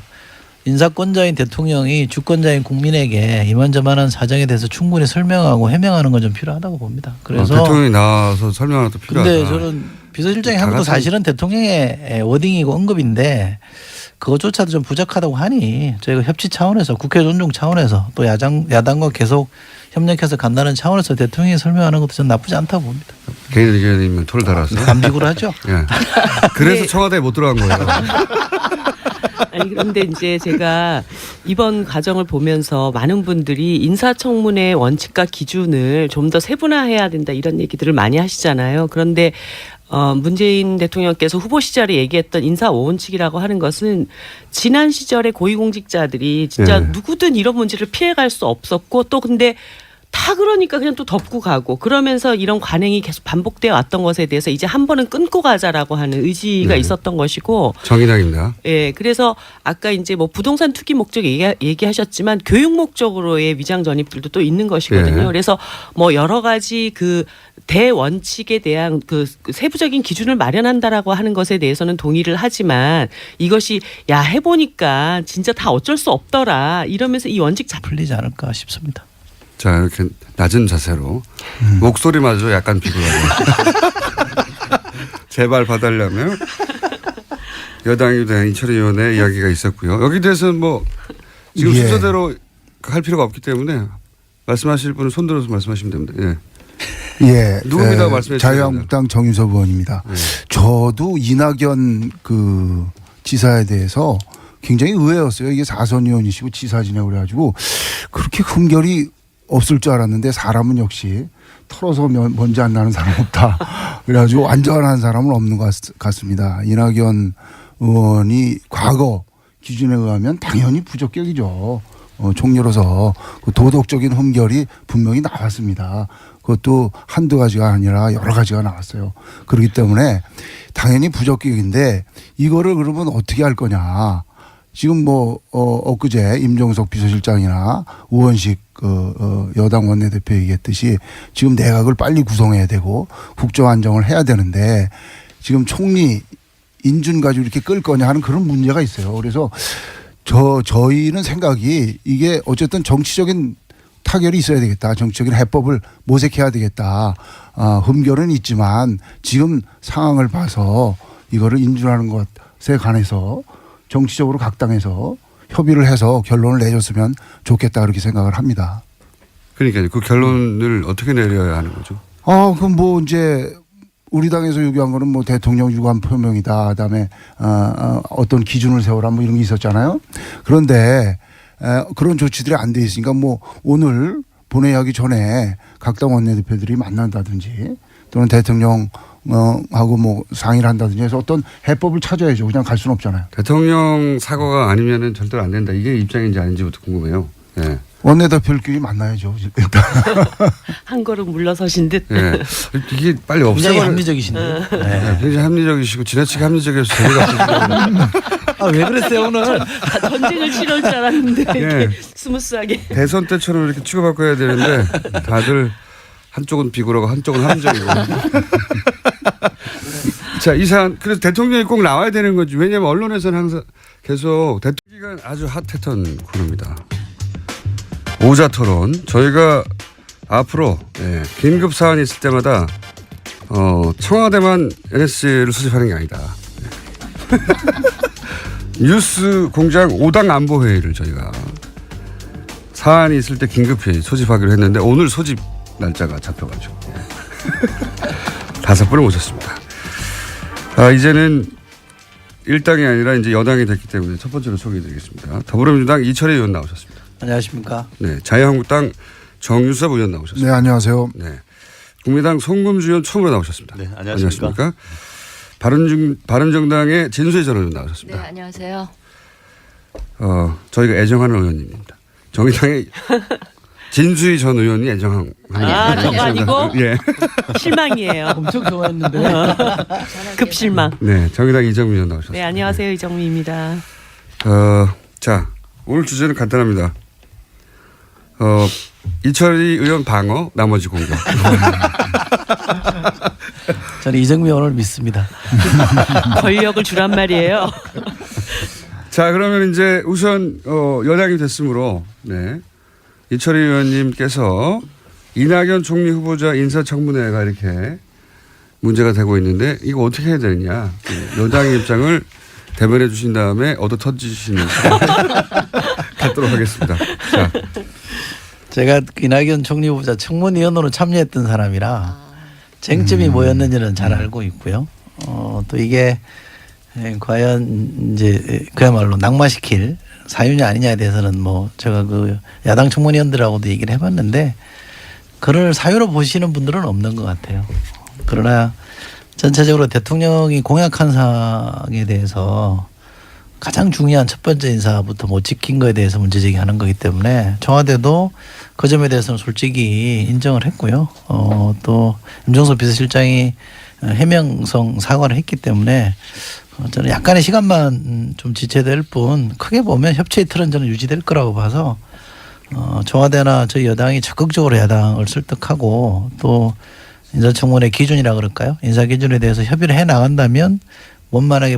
인사권자인 대통령이 주권자인 국민에게 이만저만한 사정에 대해서 충분히 설명하고 해명하는 건 좀 필요하다고 봅니다. 그래서 대통령이 나와서 설명하는 것도 필요하다. 근데 저는 비서실장이 한 다 것도 같이 사실은 대통령의 워딩이고 언급인데 그것조차도 좀 부족하다고 하니 저희가 협치 차원에서 국회 존중 차원에서 또 야당과 계속 협력해서 간다는 차원에서 대통령이 설명하는 것도 저는 나쁘지 않다고 봅니다. 개인 의견이면 토를 달아서. 감직으로 하죠. 예. 그래서 네. 청와대에 못 들어간 거예요. 아니 그런데 이제 제가 이번 과정을 보면서 많은 분들이 인사청문회 원칙과 기준을 좀 더 세분화해야 된다 이런 얘기들을 많이 하시잖아요. 그런데 문재인 대통령께서 후보 시절에 얘기했던 인사 5원칙이라고 하는 것은 지난 시절에 고위공직자들이 진짜 네. 누구든 이런 문제를 피해갈 수 없었고 또 근데 다 그러니까 그냥 또 덮고 가고 그러면서 이런 관행이 계속 반복되어 왔던 것에 대해서 이제 한 번은 끊고 가자라고 하는 의지가 네. 있었던 것이고 정의당입니다. 예, 그래서 아까 이제 뭐 부동산 투기 목적 얘기하셨지만 교육 목적으로의 위장 전입들도 또 있는 것이거든요. 예. 그래서 뭐 여러 가지 그 대원칙에 대한 그 세부적인 기준을 마련한다라고 하는 것에 대해서는 동의를 하지만 이것이 야 해보니까 진짜 다 어쩔 수 없더라 이러면서 이 원칙 풀리지 않을까 싶습니다. 자, 이렇게 낮은 자세로 목소리마저 약간 비굴하게 제발 봐달라며 여당이 된 이철희 의원의 이야기가 있었고요. 여기 대해서는 뭐 지금 예. 순서대로 할 필요가 없기 때문에 말씀하실 분은 손들어서 말씀하시면 됩니다. 예. 예. 누굽니다? 말씀해 주세요. 자유한국당 정유섭 의원입니다. 네. 저도 이낙연 그 지사에 대해서 굉장히 의외였어요. 이게 4선 의원이시고 지사 지내고 그래가지고 그렇게 흠결이 없을 줄 알았는데 사람은 역시 털어서 먼지 안 나는 사람 없다. 그래가지고 완전한 사람은 없는 것 같습니다. 이낙연 의원이 과거 기준에 의하면 당연히 부적격이죠. 총리로서 그 도덕적인 흠결이 분명히 나왔습니다. 그것도 한두 가지가 아니라 여러 가지가 나왔어요. 그렇기 때문에 당연히 부적격인데 이거를 그러면 어떻게 할 거냐. 지금 엊그제 임종석 비서실장이나 우원식 여당 원내대표 얘기했듯이 지금 내각을 빨리 구성해야 되고 국정안정을 해야 되는데 지금 총리 인준 가지고 이렇게 끌 거냐 하는 그런 문제가 있어요. 그래서 저희는 생각이 이게 어쨌든 정치적인 타결이 있어야 되겠다. 정치적인 해법을 모색해야 되겠다. 흠결은 있지만 지금 상황을 봐서 이거를 인준하는 것에 관해서 정치적으로 각 당에서 협의를 해서 결론을 내줬으면 좋겠다 그렇게 생각을 합니다. 그러니까요. 그 결론을 어떻게 내려야 하는 거죠? 그럼 뭐 이제 우리 당에서 요구한 거는 뭐 대통령 유감 표명이다. 그다음에 어떤 기준을 세워라 뭐 이런 게 있었잖아요. 그런데 그런 조치들이 안 돼 있으니까 뭐 오늘 본회의하기 전에 각 당 원내대표들이 만난다든지 또는 대통령 하고 뭐 상의를 한다든지 해서 어떤 해법을 찾아야죠. 그냥 갈 수는 없잖아요. 대통령 사과가 아니면은 절대로 안 된다. 이게 입장인지 아닌지부터 궁금해요. 예. 원내대표끼리 만나야죠. 일단. 한 걸음 물러서신 듯. 예. 이게 빨리 굉장히 없애버려. 합리적이신데요. 네, 네. 굉장히 합리적이시고 지나치게 합리적이어서 재미가 없으시고 왜 그랬어요 오늘? 다 전쟁을 치러올 줄 알았는데 예. 이렇게 스무스하게. 대선 때처럼 이렇게 치고받고 해야 되는데 다들 한쪽은 비굴하고 한쪽은 함정이고. 자, 이 사안 그래서 대통령이 꼭 나와야 되는 거지. 왜냐하면 언론에서는 항상 계속 대통령이 아주 핫했던 코너입니다. 오자토론. 저희가 앞으로 긴급 사안이 있을 때마다 청와대만 NSC를 수집하는 게 아니다. 뉴스 공장 5당 안보회의를 저희가 사안이 있을 때 긴급히 소집하기로 했는데 오늘 소집 날짜가 잡혀가지고 5분을 모셨습니다. 이제는 일당이 아니라 이제 여당이 됐기 때문에 첫 번째로 소개해드리겠습니다. 더불어민주당 이철희 의원 나오셨습니다. 안녕하십니까? 네, 자유한국당 정유섭 의원 나오셨습니다. 네, 안녕하세요. 네, 국민의당 송금주 의원 처음으로 나오셨습니다. 네, 안녕하십니까? 바른정당의 진수희 전 의원 나오셨습니다. 네, 안녕하세요. 저희가 애정하는 의원님입니다. 정의당의 진수희 전 의원이 애정한. 저거 아니고? 예. 실망이에요. 엄청 좋아했는데. 급 실망. 네, 정의당 이정미 의원 나오셨습니다. 네, 안녕하세요. 이정미입니다. 자, 오늘 주제는 간단합니다. 이철희 의원 방어, 나머지 공격. 저는 이정미 의원을 믿습니다. 권력을 주란 말이에요. 자, 그러면 이제 우선 여당이 됐으므로 이철희 의원님께서 이낙연 총리 후보자 인사청문회가 이렇게 문제가 되고 있는데 이거 어떻게 해야 되느냐. 여당의 입장을 대변해 주신 다음에 얻어 터지시는 시간 갖도록 하겠습니다. 자. 제가 이낙연 총리 후보자 청문위원으로 참여했던 사람이라 쟁점이 뭐였는지는 잘 알고 있고요. 또 이게 과연 이제 그야말로 낙마시킬 사유냐 아니냐에 대해서는 뭐 제가 그 야당 청문위원들하고도 얘기를 해봤는데 그를 사유로 보시는 분들은 없는 것 같아요. 그러나 전체적으로 대통령이 공약한 사항에 대해서 가장 중요한 첫 번째 인사부터 못 지킨 거에 대해서 문제제기하는 거기 때문에 청와대도 그 점에 대해서는 솔직히 인정을 했고요. 또 임종석 비서실장이 해명성 사과를 했기 때문에 저는 약간의 시간만 좀 지체될 뿐 크게 보면 협치의 틀은 저는 유지될 거라고 봐서 청와대나 저희 여당이 적극적으로 야당을 설득하고 또 인사청문회 기준이라 그럴까요? 인사 기준에 대해서 협의를 해 나간다면 원만하게